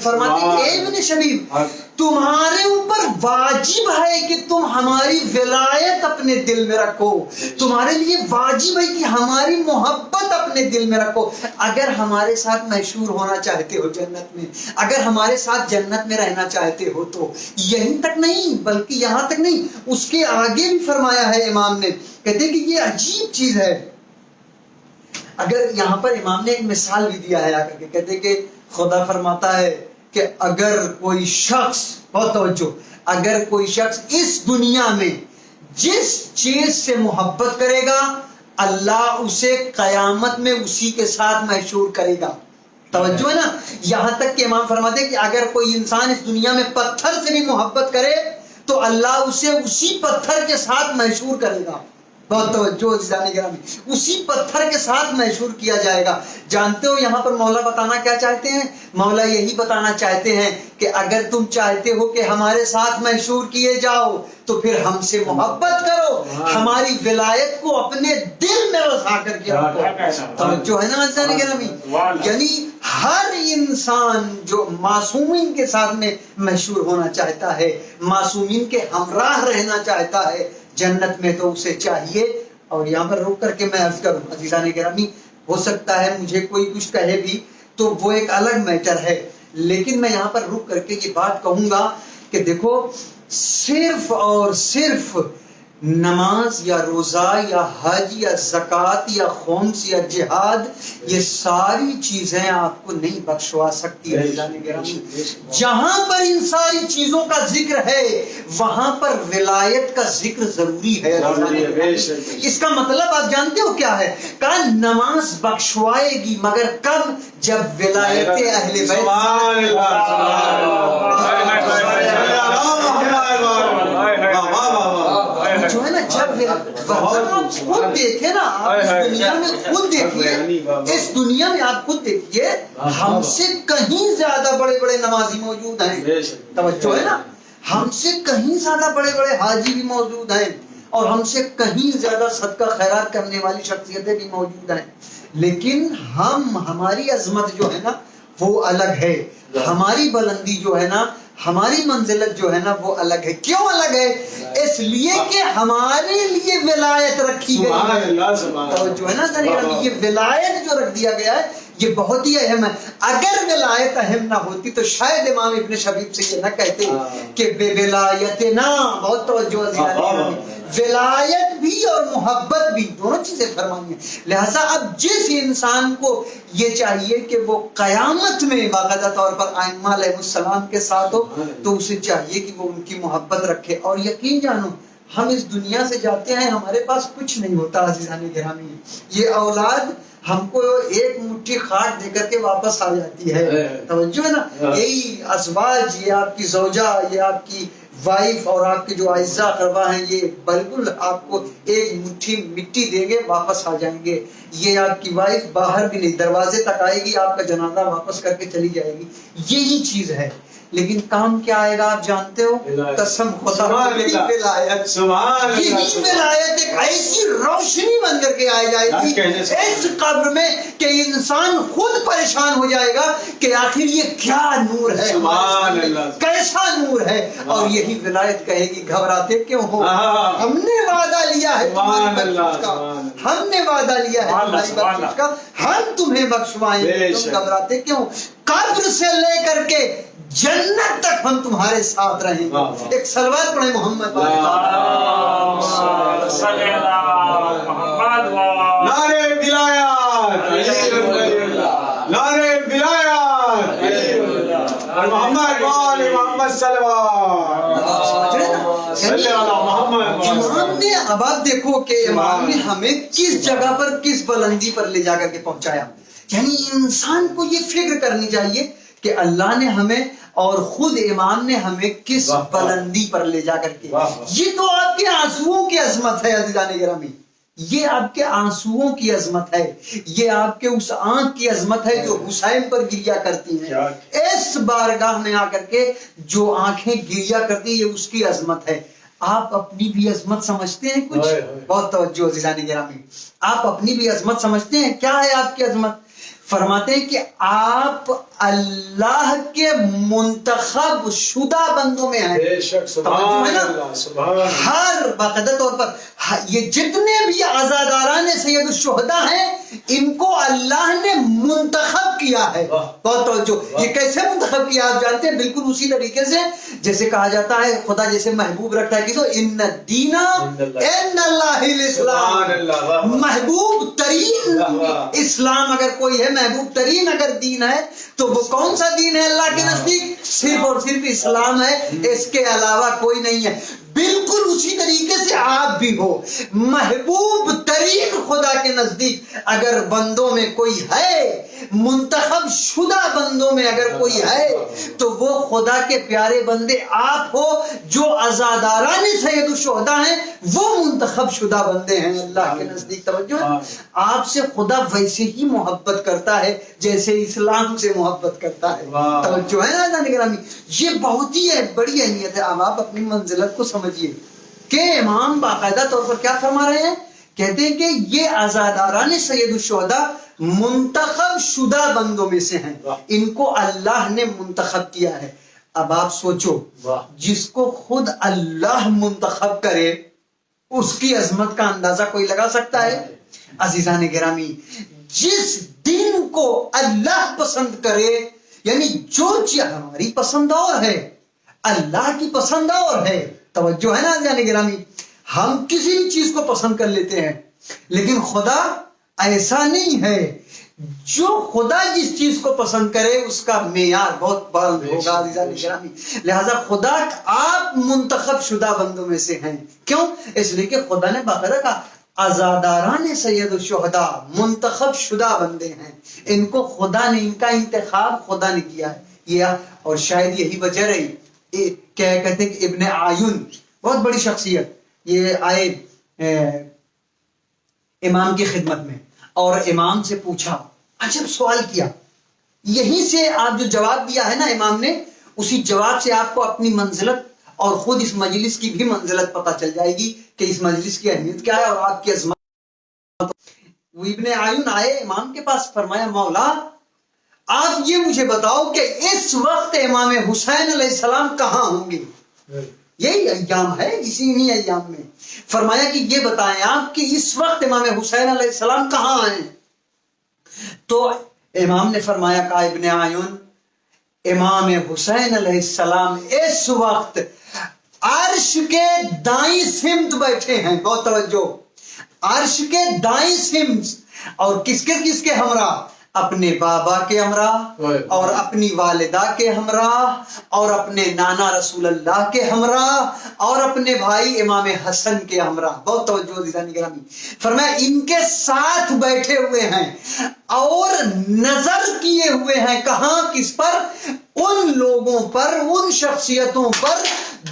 فرماتے ہیں کہ اے ابن شبیب, تمہارے اوپر واجب ہے کہ تم ہماری ولایت اپنے دل میں رکھو, تمہارے لیے واجب ہے کہ ہماری محبت اپنے دل میں رکھو. اگر ہمارے ساتھ محشور ہونا چاہتے ہو جنت میں, اگر ہمارے ساتھ جنت میں رہنا چاہتے ہو, تو یہیں تک نہیں بلکہ یہاں تک نہیں, اس کے آگے بھی فرمایا ہے امام نے. کہتے ہیں کہ یہ عجیب چیز ہے. اگر یہاں پر امام نے ایک مثال بھی دیا ہے آ کر کے, کہتے ہیں کہ خدا فرماتا ہے کہ اگر کوئی شخص, بہت توجہ, اگر کوئی شخص اس دنیا میں جس چیز سے محبت کرے گا, اللہ اسے قیامت میں اسی کے ساتھ محشور کرے گا. توجہ ہے نا. یہاں تک کہ امام فرماتے ہیں کہ اگر کوئی انسان اس دنیا میں پتھر سے بھی محبت کرے, تو اللہ اسے اسی پتھر کے ساتھ محشور کرے گا. بہت توجہ جانے گرامی, اسی پتھر کے ساتھ محشور کیا جائے گا. جانتے ہو یہاں پر مولا بتانا کیا چاہتے ہیں؟ مولا یہی بتانا چاہتے ہیں کہ اگر تم چاہتے ہو کہ ہمارے ساتھ محشور کیے جاؤ, تو پھر ہم سے محبت کرو, ہماری ولایت کو اپنے دل میں بسا کر کے رکھو. توجہ ہے نا جانے گرامی. یعنی ہر انسان جو معصومین کے ساتھ میں محشور ہونا چاہتا ہے, معصومین کے ہمراہ رہنا چاہتا ہے, جنت میں تو اسے چاہیے. اور یہاں پر رک کر کے میں عرض کروں عزیزان گرامی، ہو سکتا ہے مجھے کوئی کچھ کہے بھی تو وہ ایک الگ میٹر ہے، لیکن میں یہاں پر رک کر کے یہ بات کہوں گا کہ دیکھو صرف اور صرف نماز یا روزہ یا حج یا زکوٰۃ یا خمس یا جہاد، یہ ساری چیزیں آپ کو نہیں بخشوا سکتی. جہاں پر ان ساری چیزوں کا ذکر ہے وہاں پر ولایت کا ذکر ضروری ہے. اس کا مطلب آپ جانتے ہو کیا ہے؟ کہا نماز بخشوائے گی مگر کب؟ جب ولایت اہل بیت جو ہے نا، جب خود دیکھے نا، آپ اس دنیا میں خود دیکھیے، اس دنیا میں آپ خود دیکھیے، ہم سے کہیں زیادہ بڑے بڑے نمازی موجود ہیں. توجہ ہے نا، ہم سے کہیں زیادہ بڑے بڑے حاجی بھی موجود ہیں، اور ہم سے کہیں زیادہ صدقہ خیرات کرنے والی شخصیتیں بھی موجود ہیں. لیکن ہماری عظمت جو ہے نا وہ الگ ہے، ہماری بلندی جو ہے نا، ہماری منزلت جو ہے نا وہ الگ ہے. کیوں الگ ہے؟ اس لیے کہ ہمارے لیے ولایت رکھی گئی ہے. جو ہے نا یہ ولایت جو رکھ دیا گیا ہے یہ بہت ہی اہم ہے. اگر ولایت اہم نہ ہوتی تو شاید امام ابن شبیب سے یہ نہ کہتے کہ بے ولایت نہ. بہت توجہ، ولایت بھی اور محبت بھی دونوں چیزیں فرمانی ہیں. لہذا اب جس انسان کو یہ چاہیے کہ وہ قیامت میں باقاعدہ طور پر ائمہ علیہ السلام کے ساتھ ہو تو اسے چاہیے کہ وہ ان کی محبت رکھے. اور یقین جانو ہم اس دنیا سے جاتے ہیں، ہمارے پاس کچھ نہیں ہوتا عزیزان گرامی. یہ اولاد ہم کو ایک مٹھی خاک دے کر کے واپس آ جاتی ہے. توجہ ہے نا، یہی ازواج، یہ آپ کی زوجہ، یہ آپ کی وائف اور آپ کے جو اعزاء اقربا ہیں، یہ بالکل آپ کو ایک مٹھی مٹی دیں گے، واپس آ جائیں گے. یہ آپ کی وائف باہر بھی نہیں، دروازے تک آئے گی، آپ کا جنازہ واپس کر کے چلی جائے گی. یہی چیز ہے. لیکن کام کیا آئے گا آپ جانتے ہو؟ قسم خدا، ولایت ایک ایسی روشنی بن کر کے آئی جائے گی اس قبر میں کہ انسان خود پریشان ہو جائے گا کہ آخر یہ کیا نور ہے، کیسا نور ہے. اور یہی ولایت کہے گی گھبراتے کیوں ہو؟ ہم نے وعدہ لیا ہے تمہاری بخشش کا، ہم نے وعدہ لیا ہے تمہاری بخشش کا، ہم تمہیں بخشوائیں گے، تم گھبراتے کیوں؟ قبر سے لے کر کے جنت تک ہم تمہارے ساتھ رہیں گے. ایک سلوات پڑھیں محمد نعرے ولایت، نعرے ولایت، محمد وآل محمد صلوات. امام نے، اب آپ دیکھو کہ امام نے ہمیں کس جگہ پر، کس بلندی پر لے جا کر کے پہنچایا. یعنی انسان کو یہ فکر کرنی چاہیے کہ اللہ نے ہمیں اور خود امام نے ہمیں کس بلندی پر لے جا کر کے. یہ تو آپ کے آنسوؤں کی عظمت ہے عزیزان گرامی، یہ آپ کے آنسوؤں کی عظمت ہے، یہ آپ کے اس آنکھ کی عظمت ہے جو حسین پر گریا کرتی ہیں. اس بارگاہ میں آ کر کے جو آنکھیں گریا کرتی ہیں یہ اس کی عظمت ہے. آپ اپنی بھی عظمت سمجھتے ہیں کچھ؟ بہت توجہ عزیزان گرامی، آپ اپنی بھی عظمت سمجھتے ہیں؟ کیا ہے آپ کی عظمت؟ فرماتے ہیں کہ آپ اللہ کے منتخب شدہ بندوں میں ہیں. ہر باقاعدہ طور پر یہ جتنے بھی عزاداران سید الشہداء ہیں ان کو اللہ نے منتخب کیا ہے. بہت توجہ، یہ کیسے منتخب کیا آپ جانتے ہیں؟ بالکل اسی طریقے سے جیسے کہا جاتا ہے خدا جیسے محبوب رکھتا ہے کسی کو، ان الدین عند اللہ الاسلام. محبوب ترین اسلام اگر کوئی ہے، محبوب ترین اگر دین ہے تو وہ کون سا دین ہے اللہ کے نزدیک؟ صرف اور صرف اسلام ہے، اس کے علاوہ کوئی نہیں ہے. بالکل اسی طریقے سے آپ بھی ہو، محبوب ترین خدا کے نزدیک اگر بندوں میں کوئی ہے، منتخب شدہ بندوں میں اگر کوئی ہے تو وہ خدا کے پیارے بندے آپ ہو. جو عزاداران سید الشہداء ہیں وہ منتخب شدہ بندے ہیں اللہ کے نزدیک. توجہ، آپ سے خدا ویسے ہی محبت کرتا ہے جیسے اسلام سے محبت کرتا ہے. توجہ ہے نا گرامی، یہ بہت ہی بڑی اہمیت ہے. اب آپ اپنی منزلت کو سمجھیے کہ امام باقاعدہ طور پر کیا فرما رہے ہیں؟ کہتے ہیں کہ یہ عزاداران سید الشہداء منتخب شدہ بندوں میں سے ہیں، ان کو اللہ نے منتخب کیا ہے. اب آپ سوچو، جس کو خود اللہ منتخب کرے اس کی عظمت کا اندازہ کوئی لگا سکتا ہے؟ عزیزان گرامی، جس دین کو اللہ پسند کرے، یعنی جو چیز ہماری پسند اور ہے، اللہ کی پسند اور ہے، توجہ ہے نا عزیزان گرامی، ہم کسی بھی چیز کو پسند کر لیتے ہیں، لیکن خدا ایسا نہیں ہے۔ جو خدا جس چیز کو پسند کرے اس کا معیار بہت بلند ہوگا عزیزان گرامی۔ لہذا خدا آپ منتخب شدہ بندوں میں سے ہیں۔ کیوں؟ اس لیے کہ خدا نے باقاعدہ کہا عزاداران سید الشہداء منتخب شدہ بندے ہیں، ان کو خدا نے، ان کا انتخاب خدا نے کیا ہے۔ یہ اور شاید یہی وجہ رہی، کیا کہتے ہیں کہ ابن عیون بہت بڑی شخصیت، یہ آئے امام کی خدمت میں اور امام سے پوچھا، عجب سوال کیا، یہیں سے آپ جو جواب دیا ہے نا امام نے، اسی جواب سے آپ کو اپنی منزلت اور خود اس مجلس کی بھی منزلت پتہ چل جائے گی کہ اس مجلس کی اہمیت کیا ہے اور آپ کی عظمت۔ وہ ابن عیون آئے امام کے پاس، فرمایا مولا آپ یہ مجھے بتاؤ کہ اس وقت امام حسین علیہ السلام کہاں ہوں گے؟ یہی ایام ہے، اسی نہیں ایام میں فرمایا کہ یہ بتائیں آپ کہ اس وقت امام حسین علیہ السلام کہاں ہیں؟ تو امام نے فرمایا، کہا ابن عیون، امام حسین علیہ السلام اس وقت عرش کے دائیں سمت بیٹھے ہیں، بہت توجہ، عرش کے دائیں سمت، اور کس کے ہمراہ؟ اپنے بابا کے ہمراہ اور اپنی والدہ کے ہمراہ اور اپنے نانا رسول اللہ کے ہمراہ اور اپنے بھائی امام حسن کے ہمراہ۔ بہت توجہ عزیزان گرامی، فرمایا ان کے ساتھ بیٹھے ہوئے ہیں اور نظر کیے ہوئے ہیں، کہاں؟ کس پر؟ ان لوگوں پر، ان شخصیتوں پر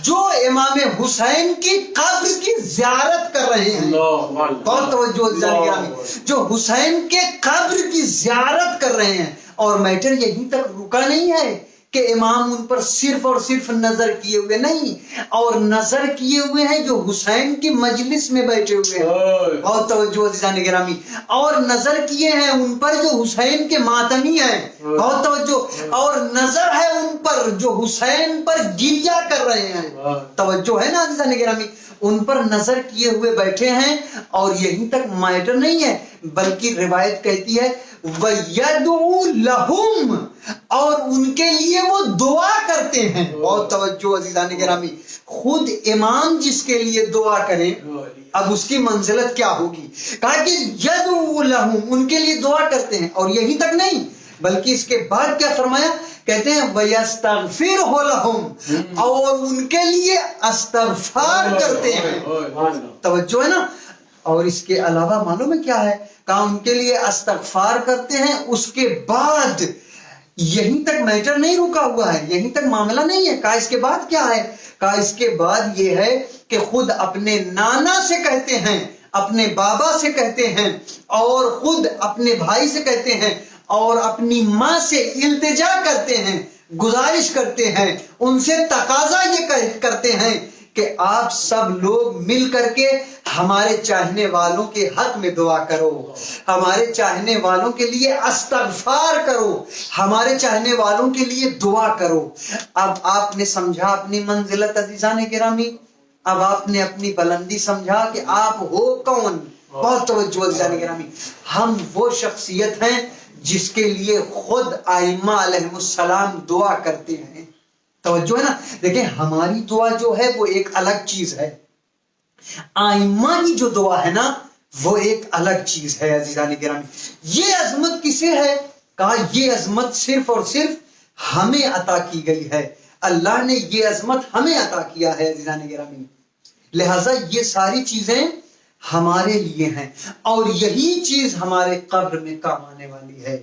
جو امام حسین کی قبر کی زیارت کر رہے ہیں۔ بہت توجہ عزیزان گرامی، جو حسین کے قبر کی زیارت کر رہے ہیں۔ اور میٹر یہیں تک رکا نہیں ہے کہ امام ان پر صرف اور صرف نظر کیے ہوئے نہیں، اور نظر کیے ہوئے ہیں جو حسین کی مجلس میں بیٹھے ہوئے ہیں۔ بہت توجہ عزیزان گرامی، اور نظر کیے ہیں ان پر جو حسین کے ماتمی ہیں۔ بہت توجہ، اور نظر ہے ان پر جو حسین پر گریہ کر رہے ہیں۔ توجہ ہے نا عزیزان گرامی، ان پر نظر کیے ہوئے بیٹھے ہیں۔ اور یہیں تک میٹر نہیں ہے، بلکہ روایت کہتی ہے وَيَدْعُو لَهُمْ، اور ان کے لیے وہ دعا کرتے ہیں۔ بہت توجہ عزیزان گرامی، خود امام جس کے لیے دعا کریں اب اس کی منزلت کیا ہوگی؟ کہا کہ یدعو لہم، ان کے لیے دعا کرتے ہیں۔ اور یہی تک نہیں بلکہ اس کے بعد کیا فرمایا؟ کہتے ہیں وَيَسْتَغْفِرُ لَهُمْ، اور ان کے لیے استغفار کرتے ہیں۔ توجہ ہے نا۔ اور اس کے علاوہ معلوم ہے کیا ہے؟ کہا ان کے لیے استغفار کرتے ہیں۔ اس کے بعد یہیں تک میٹر نہیں رکا ہوا ہے، یہیں تک معاملہ نہیں ہے۔ کہا اس کے بعد کیا ہے؟ کہا اس کے بعد یہ ہے کہ خود اپنے نانا سے کہتے ہیں، اپنے بابا سے کہتے ہیں، اور خود اپنے بھائی سے کہتے ہیں، اور اپنی ماں سے التجا کرتے ہیں، گزارش کرتے ہیں، ان سے تقاضا یہ کرتے ہیں کہ آپ سب لوگ مل کر کے ہمارے چاہنے والوں کے حق میں دعا کرو، ہمارے چاہنے والوں کے لیے استغفار کرو، ہمارے چاہنے والوں کے لیے دعا کرو۔ اب آپ نے سمجھا اپنی منزلت عزیزان گرامی، اب آپ نے اپنی بلندی سمجھا کہ آپ ہو کون۔ بہت توجہ عزیزان گرامی، ہم وہ شخصیت ہیں جس کے لیے خود ائمہ علیہ السلام دعا کرتے ہیں۔ توجہ ہے نا۔ دیکھیں ہماری دعا جو ہے وہ ایک الگ چیز ہے، ائمہ کی جو دعا ہے نا وہ ایک الگ چیز ہے عزیزان گرامی۔ یہ عظمت کسے ہے؟ کہا یہ عظمت صرف اور صرف ہمیں عطا کی گئی ہے، اللہ نے یہ عظمت ہمیں عطا کیا ہے عزیزان گرامی۔ لہٰذا یہ ساری چیزیں ہمارے لیے ہیں، اور یہی چیز ہمارے قبر میں کام آنے والی ہے۔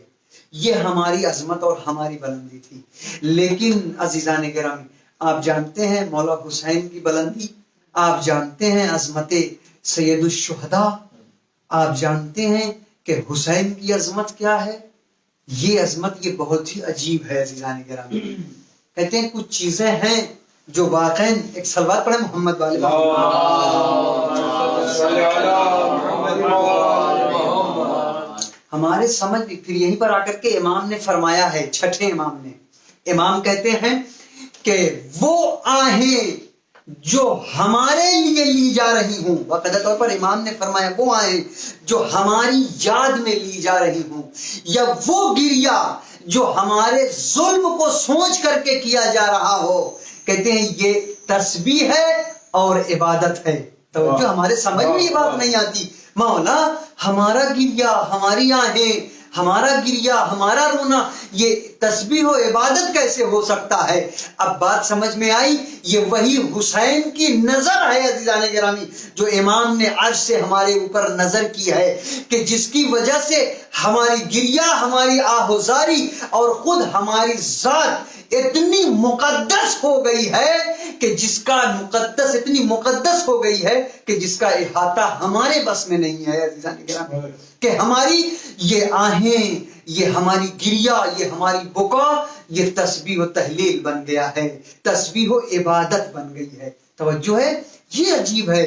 یہ ہماری عظمت اور ہماری بلندی تھی۔ لیکن عزیزان گرامی، آپ جانتے ہیں مولا حسین کی بلندی، آپ جانتے ہیں عظمت سید الشہداء، آپ جانتے ہیں کہ حسین کی عظمت کیا ہے۔ یہ عظمت یہ بہت ہی عجیب ہے عزیزان گرامی۔ کہتے ہیں کچھ چیزیں ہیں جو واقعاً، ایک صلوات پڑھیں محمد والے، ہمارے سمجھ پھر یہیں پر آ کر کے امام نے فرمایا ہے، چھٹے امام نے، امام کہتے ہیں کہ وہ آہیں جو ہمارے لیے لی جا رہی ہوں، باقاعدہ طور پر امام نے فرمایا وہ آئیں جو ہماری یاد میں لی جا رہی ہوں، یا وہ گریہ جو ہمارے ظلم کو سوچ کر کے کیا جا رہا ہو، کہتے ہیں یہ تسبیح ہے اور عبادت ہے۔ توجہ، ہمارے سمجھ میں یہ بات نہیں آتی، مولا ہمارا گریہ، ہماری آہیں، ہمارا گریہ، ہمارا رونا یہ تسبیح و عبادت کیسے ہو سکتا ہے؟ اب بات سمجھ میں آئی، یہ وہی حسین کی نظر ہے عزیزان گرامی، جو امام نے عرش سے ہمارے اوپر نظر کی ہے، کہ جس کی وجہ سے ہماری گریہ، ہماری آہوزاری اور خود ہماری ذات اتنی مقدس ہو گئی ہے کہ جس کا مقدس اتنی مقدس ہو گئی ہے کہ جس کا احاطہ ہمارے بس میں نہیں ہے عزیزان گرامی، کہ ہماری یہ آہیں، یہ ہماری گریہ، یہ ہماری بکا، یہ تسبیح و تحلیل بن گیا ہے، تسبیح و عبادت بن گئی ہے۔ توجہ ہے، یہ عجیب ہے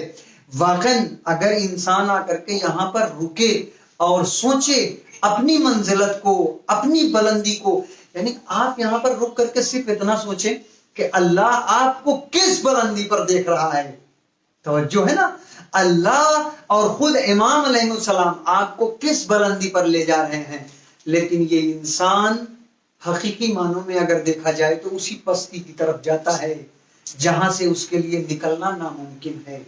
واقعاً۔ اگر انسان آ کر کے یہاں پر رکے اور سوچے اپنی منزلت کو، اپنی بلندی کو، یعنی آپ یہاں پر رک کر کے صرف اتنا سوچیں کہ اللہ آپ کو کس بلندی پر دیکھ رہا ہے۔ توجہ ہے نا، اللہ اور خود امام علیہ السلام آپ کو کس بلندی پر لے جا رہے ہیں، لیکن یہ انسان حقیقی معنوں میں اگر دیکھا جائے تو اسی پستی کی طرف جاتا ہے جہاں سے اس کے لیے نکلنا ناممکن ہے۔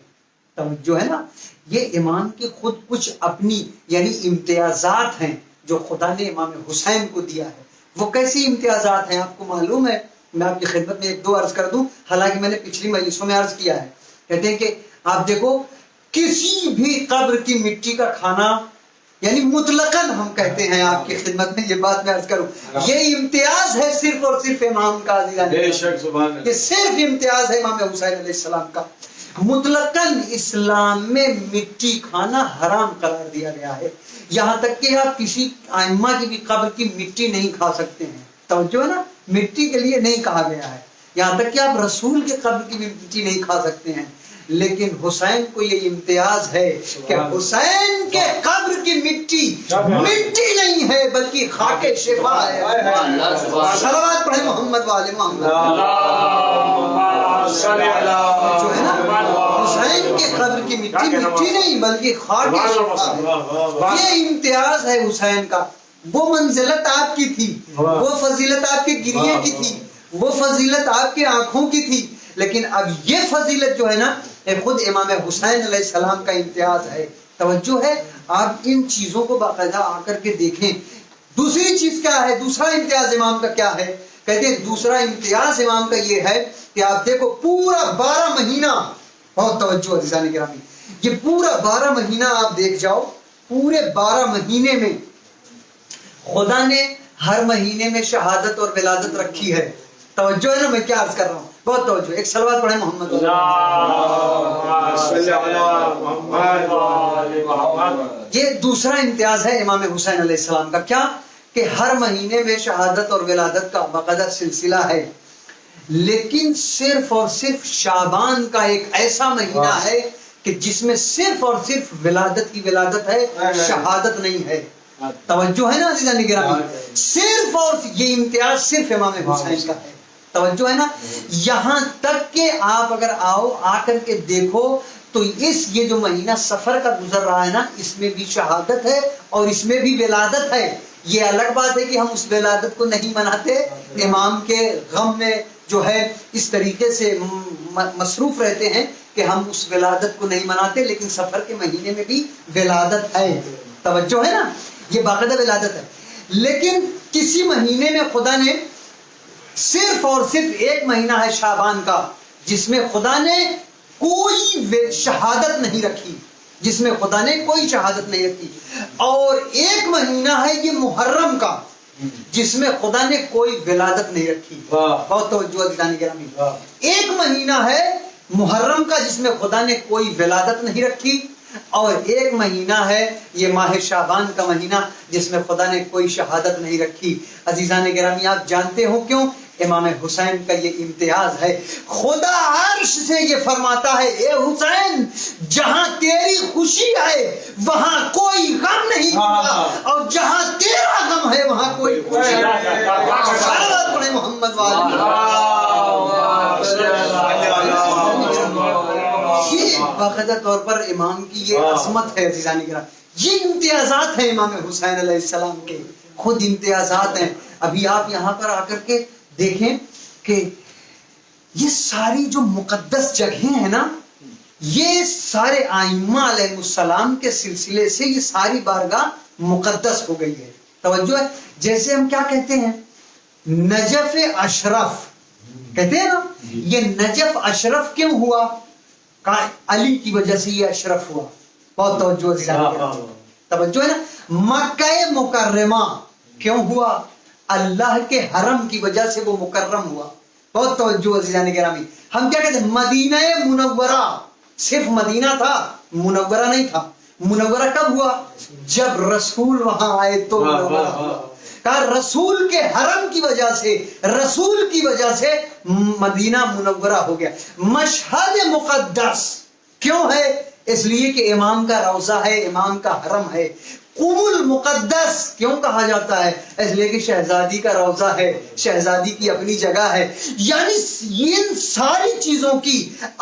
توجہ ہے نا، یہ امام کی خود کچھ اپنی یعنی امتیازات ہیں جو خدا نے امام حسین کو دیا ہے۔ وہ کیسی امتیازات ہیں آپ کو معلوم ہے؟ میں آپ کی خدمت میں ایک دو عرض کر دوں، حالانکہ میں نے پچھلی مجلسوں میں عرض کیا ہے۔ کہتے ہیں کہ آپ دیکھو کسی بھی قبر کی مٹی کا کھانا، یعنی مطلقاً ہم کہتے ہیں آپ کی خدمت میں یہ بات میں عرض کروں، یہ امتیاز ہے صرف اور صرف امام کا، یہ صرف امتیاز ہے امام حسین علیہ السلام کا۔ مطلقاً اسلام میں مٹی کھانا حرام قرار دیا گیا ہے، یہاں تک کہ آپ کسی ائمہ کی بھی قبر کی مٹی نہیں کھا سکتے ہیں۔ توجہ ہے نا، مٹی کے لیے نہیں کہا گیا ہے، یہاں تک کہ آپ رسول کے قبر کی بھی مٹی نہیں کھا سکتے ہیں۔ لیکن حسین کو یہ امتیاز ہے کہ حسین کے قبر کی مٹی مٹی نہیں ہے بلکہ خاک شفا ہے۔ صلوات پڑھیں محمد والے محمد۔ جو ہے نا، حسین کے قبر کی مٹی مٹی نہیں بلکہ خاک شفا ہے۔ یہ امتیاز ہے حسین کا۔ وہ منزلت آپ کی تھی، وہ فضیلت آپ کے گریے کی تھی، وہ فضیلت آپ کی آنکھوں کی تھی، لیکن اب یہ فضیلت جو ہے نا خود امام حسین علیہ السلام کا امتیاز ہے۔ توجہ ہے، آپ ان چیزوں کو باقاعدہ آ کر کے دیکھیں۔ دوسری چیز کیا ہے، دوسرا امتیاز امام کا کیا ہے؟ کہتے ہیں دوسرا امتیاز امام کا یہ ہے کہ آپ دیکھو پورا 12 مہینہ، بہت توجہ عزیزان گرامی، یہ پورا 12 مہینہ آپ دیکھ جاؤ، پورے 12 مہینے میں خدا نے ہر مہینے میں شہادت اور ولادت رکھی ہے۔ توجہ ہے نا، میں کیا عرض کر رہا ہوں، بہت توجہ۔ ایک صلوات پڑھیں محمد۔ یہ دوسرا امتیاز ہے امام حسین علیہ السلام کا، کیا کہ ہر مہینے میں شہادت اور ولادت کا باقاعدہ سلسلہ ہے، لیکن صرف اور صرف شعبان کا ایک ایسا مہینہ ہے کہ جس میں صرف اور صرف ولادت کی ولادت ہے، شہادت نہیں ہے۔ توجہ ہے نا عزیزان گرامی، صرف اور یہ امتیاز صرف امام حسین کا ہے۔ توجہ ہے نا، یہاں تک کہ آپ اگر آ کر کے دیکھو تو یہ جو مہینہ سفر کا گزر رہا ہے نا، اس میں بھی شہادت ہے اور اس میں بھی ولادت ہے۔ یہ الگ بات ہے کہ ہم اس ولادت کو نہیں مناتے، امام کے غم میں جو ہے اس طریقے سے مصروف رہتے ہیں کہ ہم اس ولادت کو نہیں مناتے، لیکن سفر کے مہینے میں بھی ولادت ہے۔ توجہ ہے نا، یہ باقاعدہ ولادت ہے۔ لیکن کسی مہینے میں خدا نے صرف اور صرف ایک مہینہ ہے شعبان کا، جس میں خدا نے کوئی شہادت نہیں رکھی، جس میں خدا نے کوئی شہادت نہیں رکھی، اور ایک مہینہ ہے یہ محرم کا، جس میں خدا نے کوئی ولادت نہیں رکھی۔ بہت توجہ عزیزان گرامی، ایک مہینہ ہے محرم کا جس میں خدا نے کوئی ولادت نہیں رکھی، اور ایک مہینہ ہے یہ ماہ شعبان کا مہینہ جس میں خدا نے کوئی شہادت نہیں رکھی۔ عزیزان گرامی، آپ جانتے ہو کیوں؟ امام حسین کا یہ امتیاز ہے۔ خدا عرش سے یہ فرماتا ہے، اے حسین جہاں تیری خوشی ہے وہاں کوئی غم نہیں ہوگا، اور جہاں تیرا غم ہے وہاں کوئی خوشی نہیں ہوگا۔ محمد یہ باقاعدہ طور پر امام کی یہ عظمت ہے عزیزان کرام، یہ امتیازات ہیں امام حسین علیہ السلام کے، خود امتیازات ہیں۔ ابھی آپ یہاں پر آ کر کے دیکھیں کہ یہ ساری جو مقدس جگہیں ہیں نا، یہ سارے آئمہ علیہ السلام کے سلسلے سے یہ ساری بارگاہ مقدس ہو گئی ہے۔ توجہ ہے، جیسے ہم کیا کہتے ہیں، نجف اشرف کہتے ہیں نا، یہ نجف اشرف کیوں ہوا؟ علی کی وجہ سے یہ اشرف ہوا۔ بہت توجہ ہے نا۔ مکہ مکرمہ کیوں ہوا؟ اللہ کے حرم کی وجہ سے وہ مکرم ہوا۔ بہت توجہ عزیزان گرامی۔ ہم کیا کہتے ہیں، مدینہ منورہ، صرف مدینہ تھا، منورہ نہیں تھا۔ منورہ کب ہوا؟ جب رسول وہاں آئے تو منورہ ہوا۔ کہا رسول کے حرم کی وجہ سے، رسول کی وجہ سے مدینہ منورہ ہو گیا۔ مشہد مقدس کیوں ہے؟ اس لیے کہ امام کا روضہ ہے، امام کا حرم ہے۔ قم المقدس کیوں کہا جاتا ہے؟ اس لیے کہ شہزادی کا روضہ ہے، شہزادی کی اپنی جگہ ہے۔ یعنی ان ساری چیزوں کی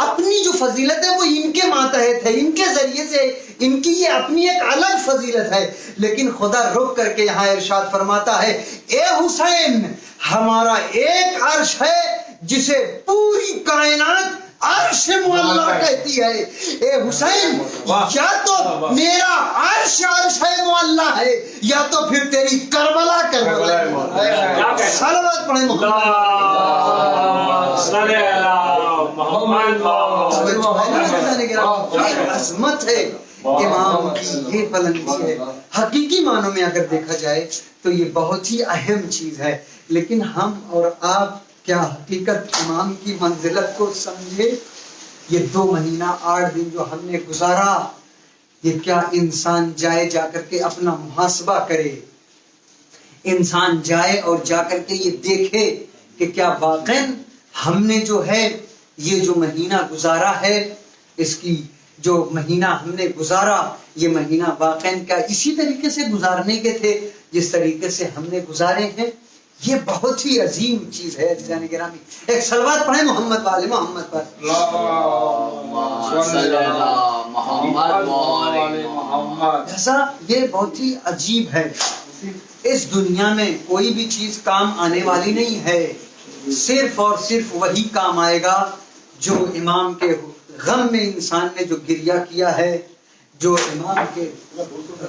اپنی جو فضیلت ہے وہ ان کے ماتحت ہے، ان کے ذریعے سے ان کی یہ اپنی ایک الگ فضیلت ہے۔ لیکن خدا رک کر کے یہاں ارشاد فرماتا ہے، اے حسین، ہمارا ایک عرش ہے جسے پوری کائنات عرش معلّہ کہتی ہے۔ اے حسین، یا تو میرا عرش عرش ہے معلّہ ہے، یا تو پھر تیری کربلا کربلا ہے۔ صلوات پڑھیں یہ عظمت ہے امام کی، یہ بلندی ہے۔ حقیقی معنوں میں اگر دیکھا جائے تو یہ بہت ہی اہم چیز ہے، لیکن ہم اور آپ کیا حقیقت امام کی منزلت کو سمجھے؟ یہ 2 مہینہ 8 دن جو ہم نے گزارا، یہ کیا انسان جائے جا کر کے اپنا محاسبہ کرے، انسان جائے اور جا کر کے یہ دیکھے کہ کیا واقعاً ہم نے جو ہے یہ جو مہینہ گزارا ہے، اس کی جو مہینہ ہم نے گزارا، یہ مہینہ واقعاً کیا اسی طریقے سے گزارنے کے تھے جس طریقے سے ہم نے گزارے ہیں؟ یہ بہت ہی عظیم چیز ہے عزیزان گرامی۔ ایک صلوات پڑھیں محمد والے محمد پر۔ ایسا یہ بہت ہی عجیب ہے، اس دنیا میں کوئی بھی چیز کام آنے والی نہیں ہے، صرف اور صرف وہی کام آئے گا جو امام کے غم میں انسان نے جو گریہ کیا ہے، جو امام کے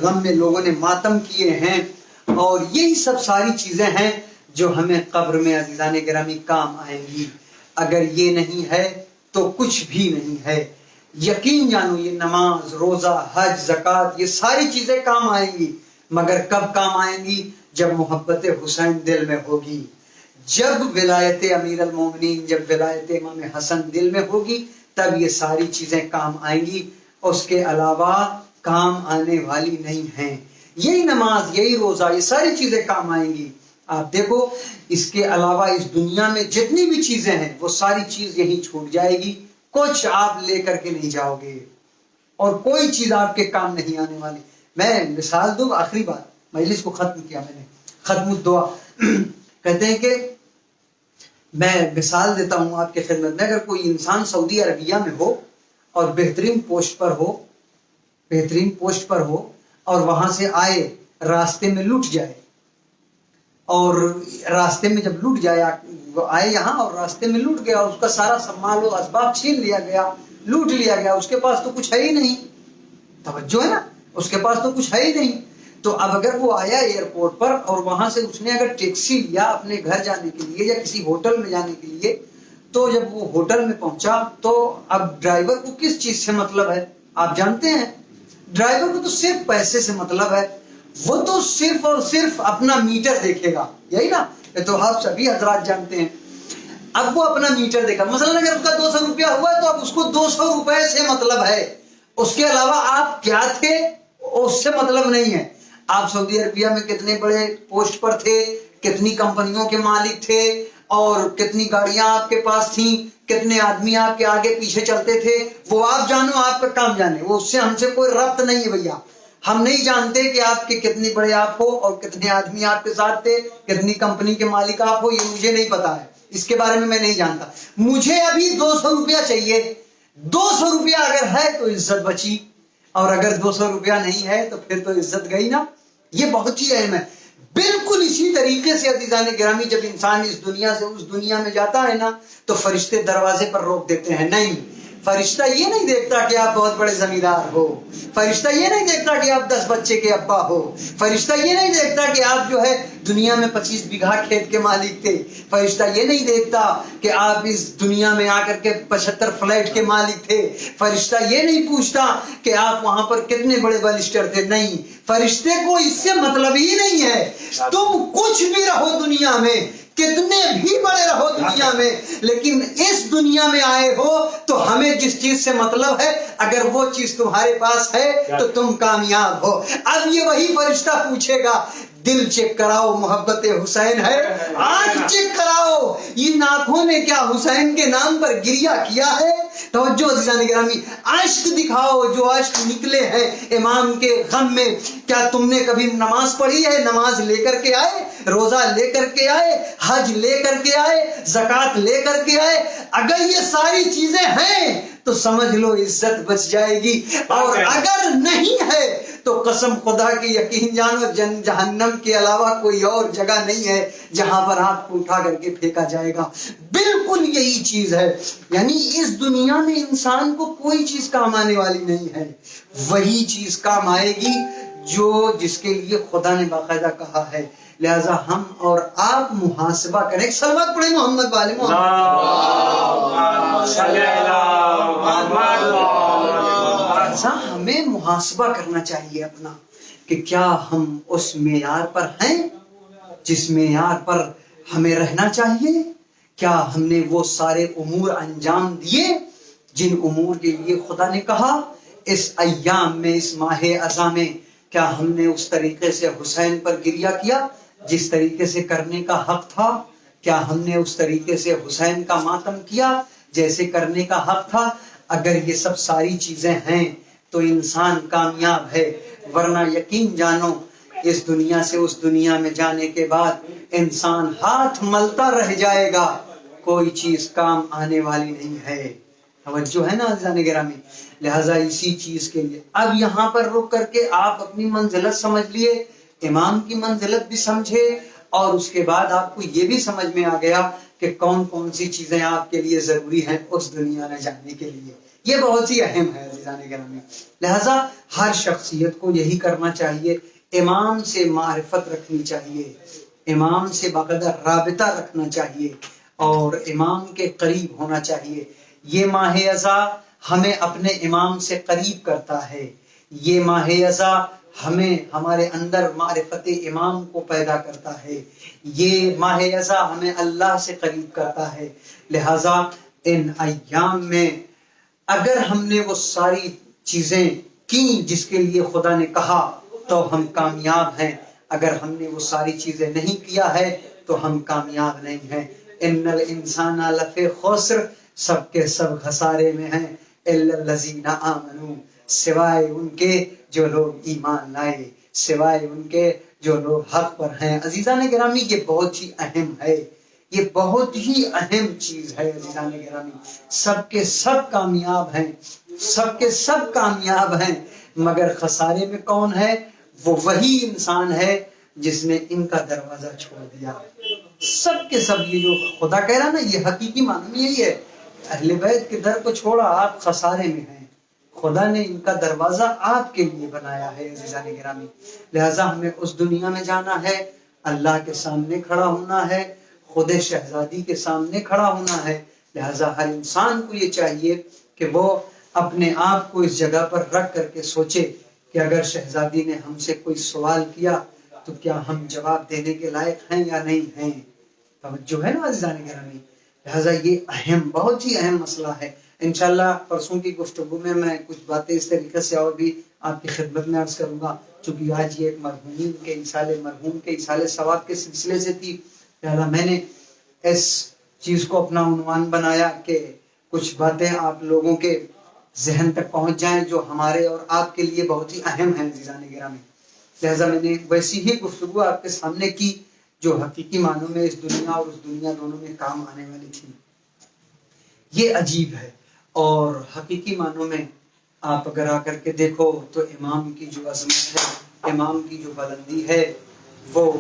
غم میں لوگوں نے ماتم کیے ہیں، اور یہی سب ساری چیزیں ہیں جو ہمیں قبر میں عزیزان گرامی کام آئیں گی۔ اگر یہ نہیں ہے تو کچھ بھی نہیں ہے۔ یقین جانو یہ نماز، روزہ، حج، زکوٰۃ، یہ ساری چیزیں کام آئیں گی، مگر کب کام آئیں گی؟ جب محبت حسین دل میں ہوگی، جب ولایت امیر المومنین، جب ولایت امام حسن دل میں ہوگی، تب یہ ساری چیزیں کام آئیں گی، اس کے علاوہ کام آنے والی نہیں ہیں۔ یہی نماز، یہی روزہ، یہ ساری چیزیں کام آئیں گی۔ آپ دیکھو اس کے علاوہ اس دنیا میں جتنی بھی چیزیں ہیں وہ ساری چیز یہی چھوٹ جائے گی، کچھ آپ لے کر کے نہیں جاؤ گے اور کوئی چیز آپ کے کام نہیں آنے والی۔ میں مثال دوں، آخری بات، مجلس کو ختم کیا میں نے، ختم الدعا کہتے ہیں کہ میں مثال دیتا ہوں آپ کے خدمت میں، اگر کوئی انسان سعودی عربیہ میں ہو اور بہترین پوسٹ پر ہو اور وہاں سے آئے، راستے میں لٹ جائے، اور راستے میں جب لٹ جائے، آئے یہاں اور راستے میں لٹ گیا، اس کا سارا سامان و اسباب چھین لیا گیا، لوٹ لیا گیا، اس کے پاس تو کچھ ہے ہی نہیں۔ توجہ ہے نا، اس کے پاس تو کچھ ہے ہی نہیں۔ تو اب اگر وہ آیا ایئرپورٹ پر اور وہاں سے اس نے اگر ٹیکسی لیا اپنے گھر جانے کے لیے یا کسی ہوٹل میں جانے کے لیے، تو جب وہ ہوٹل میں پہنچا تو اب ڈرائیور کو کس چیز سے مطلب ہے؟ آپ جانتے ہیں، ڈرائیور کو تو صرف پیسے سے مطلب ہے، وہ تو صرف اور صرف اپنا میٹر دیکھے گا، یہی نا، یہ تو آپ سبھی حضرات جانتے ہیں۔ اب وہ اپنا میٹر دیکھا، مثلا اگر اس کا 200 روپیہ ہوا ہے تو اب اس کو 200 روپے سے مطلب ہے، اس کے علاوہ آپ کیا تھے اس سے مطلب نہیں ہے۔ آپ سعودی عربیہ میں کتنے بڑے پوسٹ پر تھے، کتنی کمپنیوں کے مالک تھے، اور کتنی گاڑیاں آپ کے پاس تھیں، کتنے آدمی آپ کے آگے پیچھے چلتے تھے، وہ آپ جانو، آپ کا کام جانے، وہ اس سے ہم سے کوئی ربط نہیں ہے بھیا۔ ہم نہیں جانتے کہ آپ کے کتنے بڑے آپ ہو اور کتنے آدمی آپ کے ساتھ تھے، کتنی کمپنی کے مالک آپ ہو، یہ مجھے نہیں پتا ہے، اس کے بارے میں نہیں جانتا۔ مجھے ابھی 200 روپیہ چاہیے، 200 روپیہ اگر ہے تو عزت بچی، اور اگر 200 روپیہ نہیں ہے تو پھر تو عزت گئی نا. یہ بہت ہی اہم ہے. بالکل اسی طریقے سے عزیزان گرامی جب انسان اس دنیا سے اس دنیا میں جاتا ہے نا تو فرشتے دروازے پر روک دیتے ہیں. نہیں، فرشتہ یہ نہیں دیکھتا کہ آپ بہت بڑے زمیندار ہو، فرشتہ یہ نہیں دیکھتا کہ آپ 10 بچے کے ابا ہو، فرشتہ یہ نہیں دیکھتا کہ آپ جو ہے دنیا میں 25 بیگھہ کھیت کے مالک تھے، فرشتہ یہ نہیں دیکھتا کہ آپ اس دنیا میں آ کر کے 75 فلیٹ کے مالک تھے، فرشتہ یہ نہیں پوچھتا کہ آپ وہاں پر کتنے بڑے بالسٹر تھے. نہیں، فرشتے کو اس سے مطلب ہی نہیں ہے. تم کچھ بھی رہو دنیا میں، کتنے بھی بڑے رہو دنیا میں، لیکن اس دنیا میں آئے ہو تو ہمیں جس چیز سے مطلب ہے اگر وہ چیز تمہارے پاس ہے تو تم کامیاب ہو. اب یہ وہی فرشتہ پوچھے گا دل چیک کراؤ محبت حسین ہے، آنکھ چیک کراؤ یہ ناکھوں نے کیا حسین کے نام پر گریہ کیا ہے. توجہ عزیزان گرامی، عشق دکھاؤ جو عشق نکلے ہیں امام کے غم میں. کیا تم نے کبھی نماز پڑھی ہے؟ نماز لے کر کے آئے، روزہ لے کر کے آئے، حج لے کر کے آئے، زکوٰۃ لے کر کے آئے. اگر یہ ساری چیزیں ہیں تو سمجھ لو عزت بچ جائے گی، اور اگر نہیں ہے تو قسم خدا کی یقین جانو جہنم کے علاوہ کوئی اور جگہ نہیں ہے جہاں پر آپ کو اٹھا کر کے پھینکا جائے گا. بالکل یہی چیز ہے. یعنی اس دنیا میں انسان کو کوئی چیز کام آنے والی نہیں ہے، وہی چیز کام آئے گی جو جس کے لیے خدا نے باقاعدہ کہا ہے. لہذا ہم اور آپ محاسبہ کریں. ایک صلوات پڑھیں محمد والے ہمیں محاسبہ کرنا چاہیے اپنا کہ کیا ہم اس معیار پر ہیں جس معیار پر ہمیں رہنا چاہیے. کیا ہم نے وہ سارے امور انجام دیے جن امور کے لیے خدا نے کہا اس ایام میں، اس ماہ اذا میں؟ کیا ہم نے اس طریقے سے حسین پر گریہ کیا جس طریقے سے کرنے کا حق تھا؟ کیا ہم نے اس طریقے سے حسین کا ماتم کیا جیسے کرنے کا حق تھا؟ اگر یہ سب ساری چیزیں ہیں تو انسان کامیاب ہے، ورنہ یقین جانو اس دنیا سے اس دنیا میں جانے کے بعد انسان ہاتھ ملتا رہ جائے گا، کوئی چیز کام آنے والی نہیں ہے. توجہ ہے نا عزیزان گرامی؟ لہذا اسی چیز کے لیے اب یہاں پر رک کر کے آپ اپنی منزلت سمجھ لیے، امام کی منزلت بھی سمجھے، اور اس کے بعد آپ کو یہ بھی سمجھ میں آ گیا کہ کون کون سی چیزیں آپ کے لیے ضروری ہیں اس دنیا میں جانے کے لیے. یہ بہت ہی اہم ہے عزیزان گرامی. لہذا ہر شخصیت کو یہی کرنا چاہیے، امام سے معرفت رکھنی چاہیے، امام سے باقاعدہ رابطہ رکھنا چاہیے، اور امام کے قریب ہونا چاہیے. یہ ماہ اذا ہمیں اپنے امام سے قریب کرتا ہے. یہ ماہ اذا ہمیں ہمارے اندر معرفت امام کو پیدا کرتا ہے. یہ ماہ اذا ہمیں اللہ سے قریب کرتا ہے. لہذا ان ایام میں اگر ہم نے وہ ساری چیزیں کی جس کے لیے خدا نے کہا تو ہم کامیاب ہیں. اگر ہم نے وہ ساری چیزیں نہیں کیا ہے تو ہم کامیاب نہیں ہیں. ان الانسان لفی خسر، سب کے سب خسارے میں ہیں، الا الذین آمنوا، سوائے ان کے جو لوگ ایمان لائے، سوائے ان کے جو لوگ حق پر ہیں. عزیزان گرامی یہ بہت ہی اہم ہے، یہ بہت ہی اہم چیز ہے عزیزان گرامی. سب کے سب کامیاب ہیں، سب کے سب کامیاب ہیں، مگر خسارے میں کون ہے؟ وہ وہی انسان ہے جس نے ان کا دروازہ چھوڑ دیا. سب کے سب یہ جو خدا کہہ رہا نا، یہ حقیقی معنی یہی ہے، اہل بیت کے در کو چھوڑا آپ خسارے میں ہیں. خدا نے ان کا دروازہ آپ کے لیے بنایا ہے عزیزان گرامی. لہذا ہمیں اس دنیا میں جانا ہے، اللہ کے سامنے کھڑا ہونا ہے، خود شہزادی کے سامنے کھڑا ہونا ہے. لہذا ہر انسان کو یہ چاہیے کہ وہ اپنے آپ کو اس جگہ پر رکھ کر کے سوچے کہ اگر شہزادی نے ہم سے کوئی سوال کیا تو کیا ہم جواب دینے کے لائق ہیں یا نہیں ہیں. توجہ ہے نا عزیزان گرامی؟ لہذا یہ اہم، بہت ہی اہم مسئلہ ہے. انشاءاللہ پرسوں کی گفتگو میں کچھ باتیں اس طریقے سے اور بھی آپ کی خدمت میں عرض کروں گا، چونکہ آج یہ ایک مرحوم کے ایصال ثواب کے سلسلے سے تھی. لہذا میں نے اس چیز کو اپنا عنوان بنایا کہ کچھ باتیں آپ لوگوں کے ذہن تک پہنچ جائیں جو ہمارے اور آپ کے لیے بہت ہی اہم ہیں عزیزان گرامی. لہذا میں نے ویسی ہی گفتگو آپ کے سامنے کی جو حقیقی معنوں میں اس دنیا اور اس دنیا دونوں میں کام آنے والی تھی. یہ عجیب ہے، اور حقیقی معنوں میں آپ اگر آ کر کے دیکھو تو امام کی جو عظمت ہے، امام کی جو بلندی ہے، وہ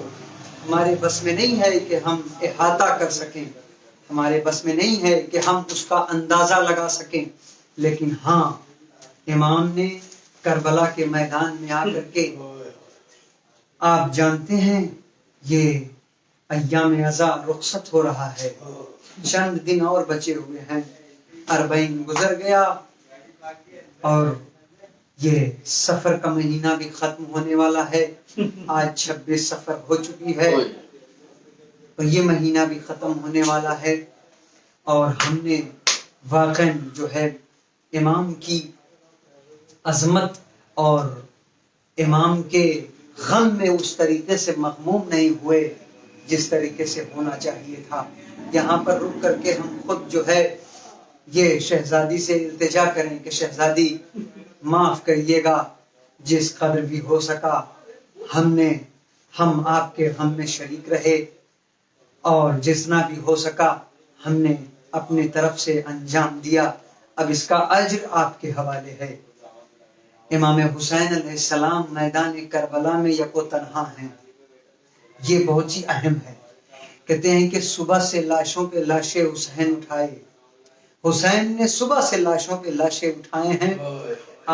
ہمارے بس میں نہیں ہے کہ ہم احاطہ کر سکیں، ہمارے بس میں نہیں ہے کہ ہم اس کا اندازہ لگا سکیں، لیکن ہاں امام نے کربلا کے میدان میں آ کر کے، آپ جانتے ہیں یہ ایام عزا رخصت ہو رہا ہے، چند دن اور بچے ہوئے ہیں، 40 گزر گیا اور یہ سفر کا مہینہ بھی ختم ہونے والا ہے، آج 26 سفر ہو چکی ہے اور یہ مہینہ بھی ختم ہونے والا ہے، اور ہم نے واقعاً جو ہے امام کی عظمت اور امام کے غم میں اس طریقے سے مغموم نہیں ہوئے جس طریقے سے ہونا چاہیے تھا۔ یہاں پر رک کر کے ہم خود جو ہے یہ شہزادی سے التجا کریں کہ شہزادی معاف کریے گا، جس قدر بھی ہو سکا ہم آپ کے غم میں شریک رہے، اور جتنا بھی ہو سکا ہم نے اپنے طرف سے انجام دیا، اب اس کا اجر آپ کے حوالے ہے۔ امام حسین علیہ السلام میدان کربلا میں یکو تنہا ہیں، یہ بہت ہی اہم ہے۔ کہتے ہیں کہ صبح سے لاشوں پہ لاشیں حسین اٹھائے، حسین نے صبح سے لاشوں پہ لاشیں اٹھائے ہیں۔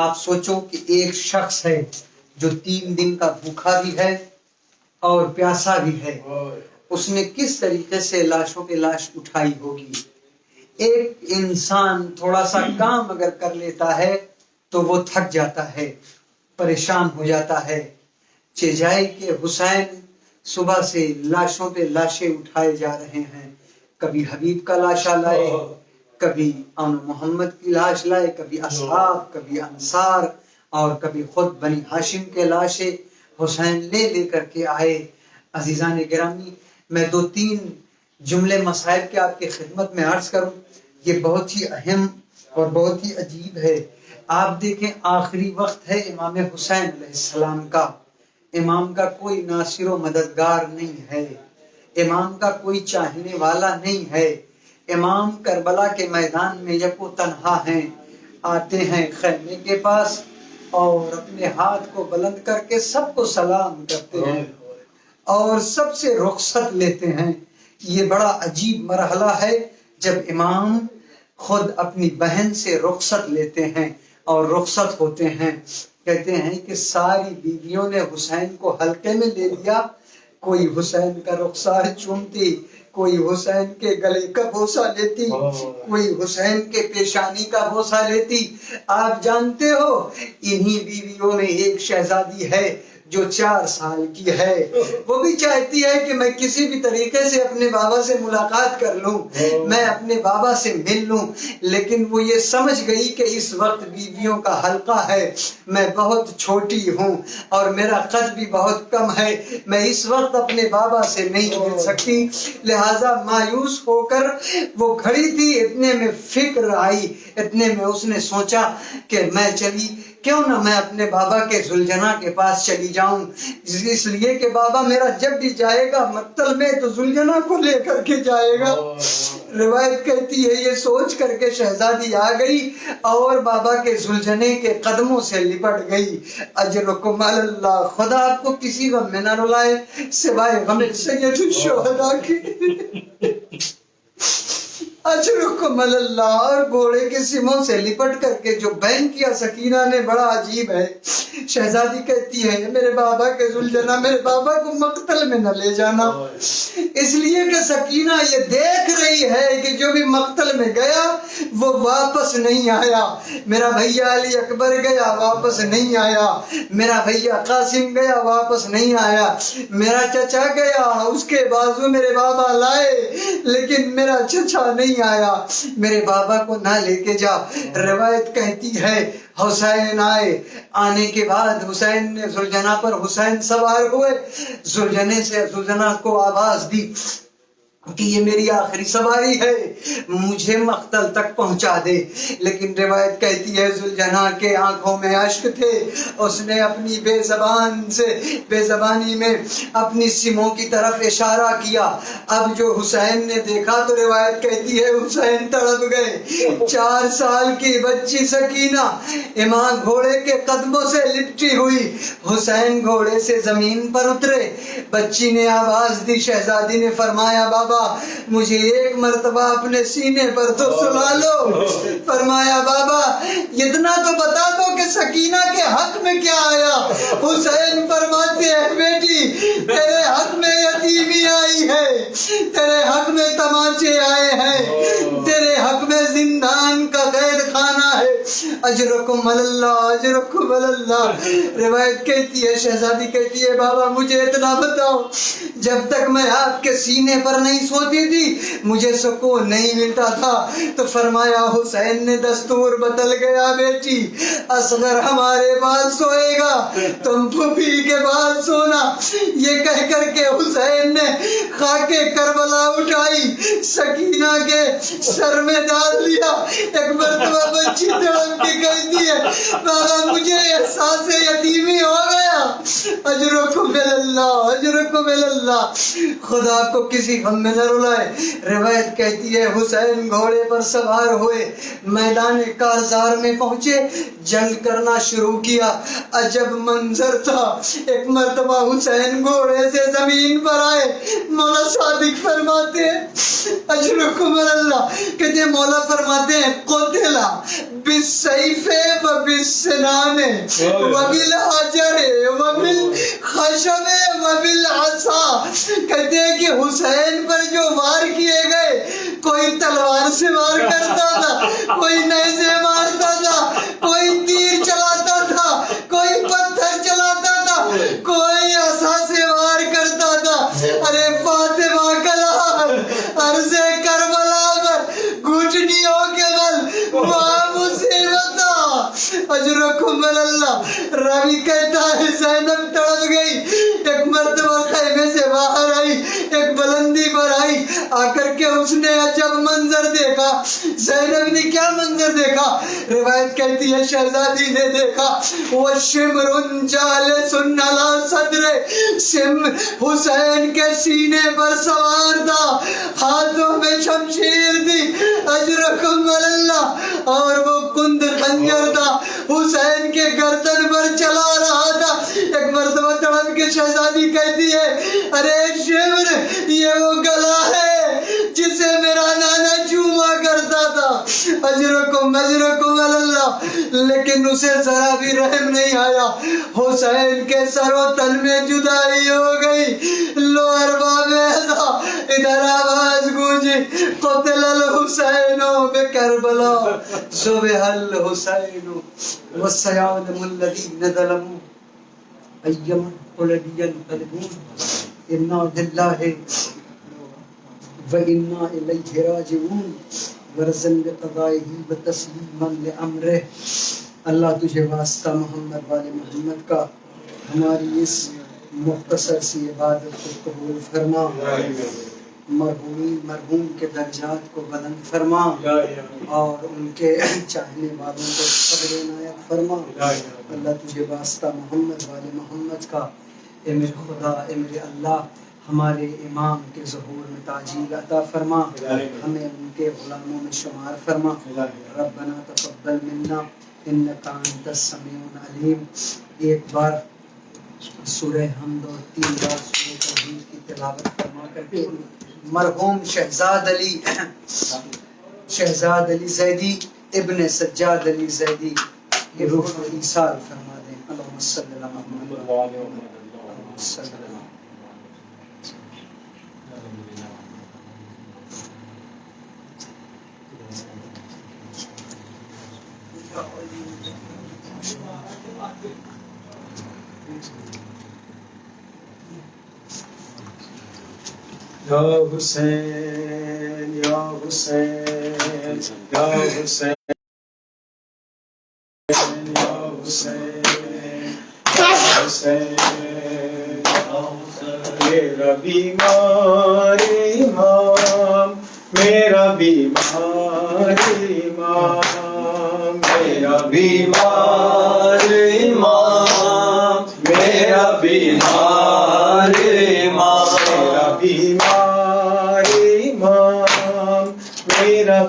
آپ سوچو کہ ایک شخص ہے جو 3 دن کا بھوکا بھی ہے اور پیاسا بھی ہے، اس نے کس طریقے سے لاشوں پہ لاش اٹھائی ہوگی۔ ایک انسان تھوڑا سا کام اگر کر لیتا ہے تو وہ تھک جاتا ہے، پریشان ہو جاتا ہے، چجائے کہ حسین صبح سے لاشوں پہ لاشیں اٹھائے جا رہے ہیں، کبھی حبیب کا لاشا لائے، کبھی آن محمد کی لاش لائے، کبھی اصحاب، کبھی انصار، اور کبھی خود بنی ہاشم کے لاشیں حسین لے کر کے آئے۔ عزیزان گرامی، میں 2-3 جملے مسائل کے آپ کی خدمت میں عرض کروں، یہ بہت ہی اہم اور بہت ہی عجیب ہے۔ آپ دیکھیں آخری وقت ہے امام حسین علیہ السلام کا، امام کا کوئی ناصر و مددگار نہیں ہے، امام کا کوئی چاہنے والا نہیں ہے، امام کربلا کے میدان میں یکو تنہا ہیں، آتے ہیں خیمے کے پاس اور اپنے ہاتھ کو بلند کر کے سب کو سلام کرتے ہیں اور سب سے رخصت لیتے ہیں۔ یہ بڑا عجیب مرحلہ ہے جب امام خود اپنی بہن سے رخصت لیتے ہیں اور رخصت ہوتے ہیں۔ کہتے ہیں کہ ساری بیویوں نے حسین کو حلقے میں لے لیا، کوئی حسین کا رخسار چومتی، کوئی حسین کے گلے کا بوسہ لیتی، کوئی حسین کے پیشانی کا بوسہ لیتی۔ آپ جانتے ہو انہی بیویوں میں ایک شہزادی ہے جو 4 سال کی ہے، وہ بھی چاہتی ہے کہ میں کسی بھی طریقے سے اپنے بابا سے ملاقات کر لوں، میں اپنے بابا سے مل لوں، لیکن وہ یہ سمجھ گئی کہ اس وقت بیویوں کا حلقہ ہے، میں بہت چھوٹی ہوں اور میرا قد بھی بہت کم ہے، میں اس وقت اپنے بابا سے نہیں مل سکتی، لہٰذا مایوس ہو کر وہ کھڑی تھی۔ اتنے میں فکر آئی، اتنے میں اس نے سوچا کہ میں چلی کیوں نہ میں اپنے بابا کے ذوالجناح کے پاس چلی جاؤں، اس لیے کہ بابا میرا جب بھی جائے گا مقتل میں تو ذوالجناح کو لے کر کے جائے گا۔ روایت کہتی ہے یہ سوچ کر کے شہزادی آ گئی اور بابا کے ذوالجناح کے قدموں سے لپٹ گئی۔ اجرکم علی اللہ، خدا آپ کو کسی غم میں نہ رلائے سوائے غم سید الشہداء کی۔ اجرکم علی اللہ، اور گھوڑے کے سموں سے لپٹ کر کے جو بیان کیا سکینہ نے بڑا عجیب ہے۔ شہزادی کہتی ہے میرے بابا کے ذوالجناح، میرے بابا کو مقتل میں نہ لے جانا، اس لیے کہ سکینہ یہ دیکھ رہی ہے کہ جو بھی مقتل میں گیا وہ واپس نہیں آیا۔ میرا بھیا علی اکبر گیا واپس نہیں آیا، میرا بھیا قاسم گیا واپس نہیں آیا، میرا چچا گیا اس کے بازو میرے بابا لائے لیکن میرا چچا نہیں آیا، میرے بابا کو نہ لے کے جا۔ روایت کہتی ہے حسین آئے، آنے کے بعد حسین نے ذوالجناح پر حسین سوار ہوئے، ذوالجناح کو آواز دی کہ یہ میری آخری سواری ہے، مجھے مقتل تک پہنچا دے. لیکن روایت کہتی ہے ذوالجناح کے آنکھوں میں اشک تھے، اس نے اپنی بے زبانی میں اپنی سموں کی طرف اشارہ کیا. اب جو حسین نے دیکھا تو روایت کہتی ہے حسین تڑپ گئے. 4 سال کی بچی سکینہ امام گھوڑے کے قدموں سے لپٹی ہوئی. حسین گھوڑے سے زمین پر اترے. بچی نے آواز دی، شہزادی نے فرمایا بابا مجھے ایک مرتبہ اپنے سینے پر تو سلا لو. فرمایا بابا اتنا تو بتا دو کہ سکینہ کے حق میں کیا آیا. حسین فرماتے ہیں بیٹی تیرے حق میں یتیمی آئی ہے، تیرے حق میں تماچے آئے ہیں، تیرے حق میں زندان کا قید خانہ ہے. اجرکم اللہ اجرکم اللہ. روایت کہتی ہے شہزادی کہتی ہے بابا مجھے اتنا بتاؤ جب تک میں آپ کے سینے پر نہیں سوتی تھی مجھے سکون نہیں ملتا تھا. تو فرمایا حسین نے دستور بدل گیا بیٹی، اصغر ہمارے پاس سوئے گا تم پھوپھی کے پاس سونا. یہ کہہ کر کے حسین نے خاک کربلا اٹھائی، سکینہ کے سر میں ڈال دیا. ایک مرتبہ بچی تڑپ کے کہتی ہے بابا مجھے احساس یتیمی ہو گیا. اجرکم اللہ اجرکم اللہ. خدا کو کسی غم میں نہ رلائے. روایت کہتی ہے حسین گھوڑے پر سوار ہوئے، میدان کارزار میں پہنچے، جنگ کرنا شروع کیا. عجب منظر تھا. ایک مرتبہ حسین گھوڑے سے زمین پر آئے. مولا صادق فرماتے ہیں اجرکم اللہ کہتے ہیں مولا فرماتے ہیں قتلا بالسیف و بالسنان و بالحجر و بالخشب و بالعصا. کہتے ہیں کہ حسین پر جو وار کیے گئے کوئی تلوار سے وار کرتا تھا، کوئی نیزے مارتا تھا، کوئی تیر چلاتا تھا، کوئی پتھر چلاتا تھا، کوئی عصا سے وار کرتا تھا. ارے فاطمہ کلام عرض کربلا پر گھٹنیوں کے بل وہاں مصیبت. اجرکم اللہ. راوی کہتا ہے زینب تڑپ گئی. ایک مرتبہ خیمے سے باہر آئی، ایک بلندی پر آئی، آ کر کے اس نے عجب منظر دیکھا. زینب نے کیا منظر دیکھا؟ روایت کہتی ہے شہزادی نے دیکھا وہ شمر جالس علی صدر، حسین کے سینے پر سوار تھا، ہاتھوں میں شمشیر تھی. اجرکم اللہ. اور وہ کند خنجر تھا حسین کے گردن پر چلا رہا تھا. ایک مرتبہ تڑپ کے شہزادی کہتی ہے ارے شمر یہ وہ گلا ہے جسے میرا نانا چوما کرتا تھا. اجرکم اللہ. لیکن اسے ذرا بھی رحم نہیں آیا. حسین کے سر و تن میں جدائی ہو گئی. لو ارباب ایسا ادھر آواز گونجی قتل الحسین بکربلا ذبح الحسین والسیادم الذین ظلموا ایما قلبی القلبون انا للہ وَإِنَّا إِلَيْهِ رَاجِعُونَ وَرَزًا بِقَضَائِهِ وَتَسْلِيمًا لِأَمْرِهِ. اللہ تجھے واسطہ محمد والے محمد کا ہماری اس مختصر سی عبادت کو قبول فرما. مرحوم کے درجات کو بلند فرما اور ان کے چاہنے والوں کو صبر عنایت فرما. اللہ تجھے واسطہ محمد والے محمد کا اے میرے خدا اے میرے اللہ ہمارے امام کے ظہور میں تعجیل عطا فرما، ہمیں ان کے غلاموں میں شمار فرما. ربنا تقبل منا انک انت السمیع العلیم. ایک بار سورہ حمد اور 3 بار سورہ توحید کی تلاوت فرما کر کے مرحوم شہزاد علی زیدی ابن سجاد علی زیدی کی روح کو ایثار فرما دیں. اللہم صلی اللہ علیہ وسلم. یا حسین یا حسین یا حسین یا حسین یا حسین تیرا بیمار ایمان میرا بیمار امام، میرا بیمار امام، میرا بیمار امام، میرا بیمار امام، میرا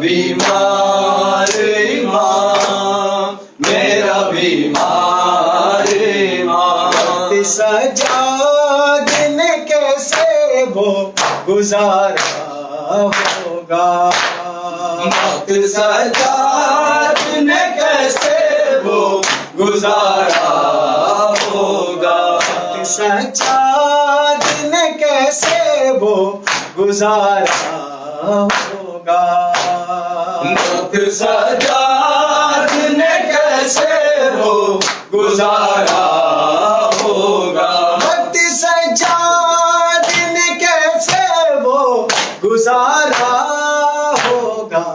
بیمار امام، میرا بیمار امام، سجاد نے کیسے وہ گزارا ہوگا، سجاد نے کیسے وہ گزارا ہوگا، سجاد نے کیسے وہ گزارا ہوگا، سجاد نے کیسے وہ گزارا ہوگا، سجاد نے کیسے وہ گزارا ہوگا،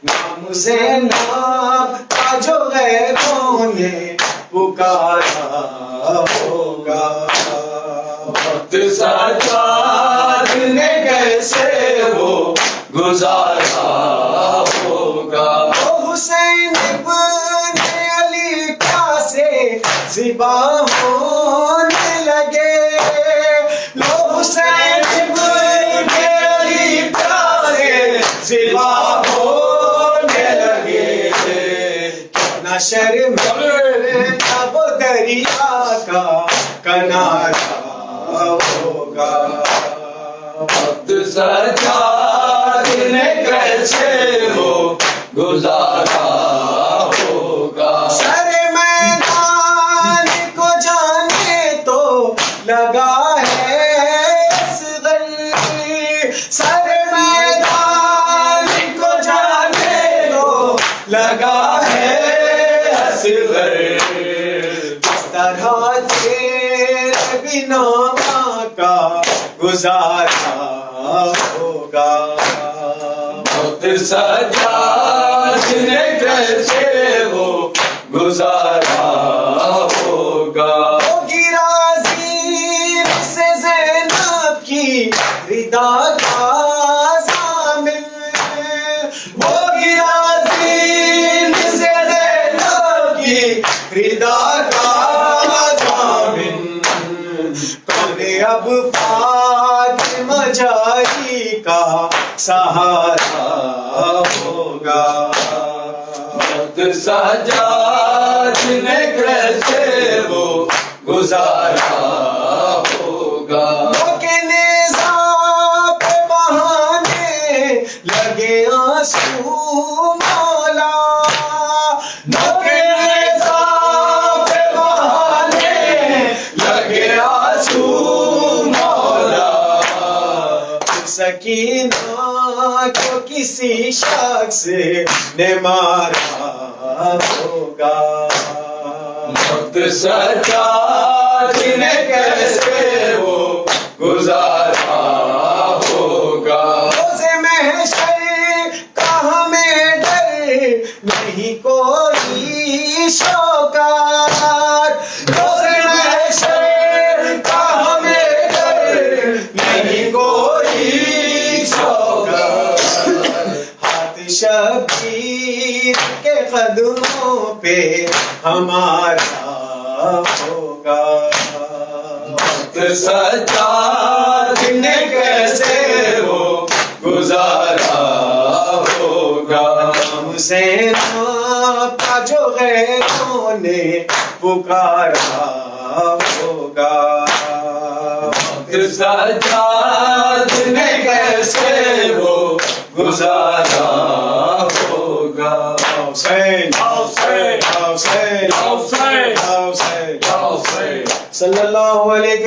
نام سے نام کا جو غیروں نے پکارا ہوگا، سجاد نے کیسے وہ گزارا ہوگا، حسین ابن علی سے زبا ہونے لگے، لو حسین ابن علی سے زبا ہونے لگے، کتنا شرم اب دریا کا کنارہ ہوگا، سجاد نے کیسے وہ گزارا ہوگا، سر میدان کو جانے تو لگا ہے اصغر، سر میدان کو جانے تو لگا ہے اصغر، کس طرح تیرے بنا ماں کا گزارا ہوگا، سجاد نے کیسے وہ گزارا ہوگا، گرا زیر سے زینب کی ردا کا ضامن، وہ گرا زیر سے زینب کی ردا کا ضامن، کون اب فاطمہ جاری کا سہارا ہوگا، سجاد نے کیسے وہ گزارا ہوگا، کہ نظام پہ بہانے لگے آنسو مولا، کہ نظام پہ بہانے لگے آنسو مولا، سکینہ کو کسی شخص نے مارا ہوگا، سجاد نے کیسے وہ گزارا ہوگا، روز محشر کا ہمیں ڈر نہیں کوئی شوکات، روز محشر کا ہمیں ڈر نہیں کوئی شوکات، ہاتھ شبیر کے قدموں پہ ہمارا ہوگا، سجاد نے کیسے وہ گزارا ہوگا، حسین کا جو غیروں نے پکارا ہوگا، سجاد نے کیسے وہ گزارا ہوگا، حسین حسین حسین حسین حسین صلی اللہ علیہ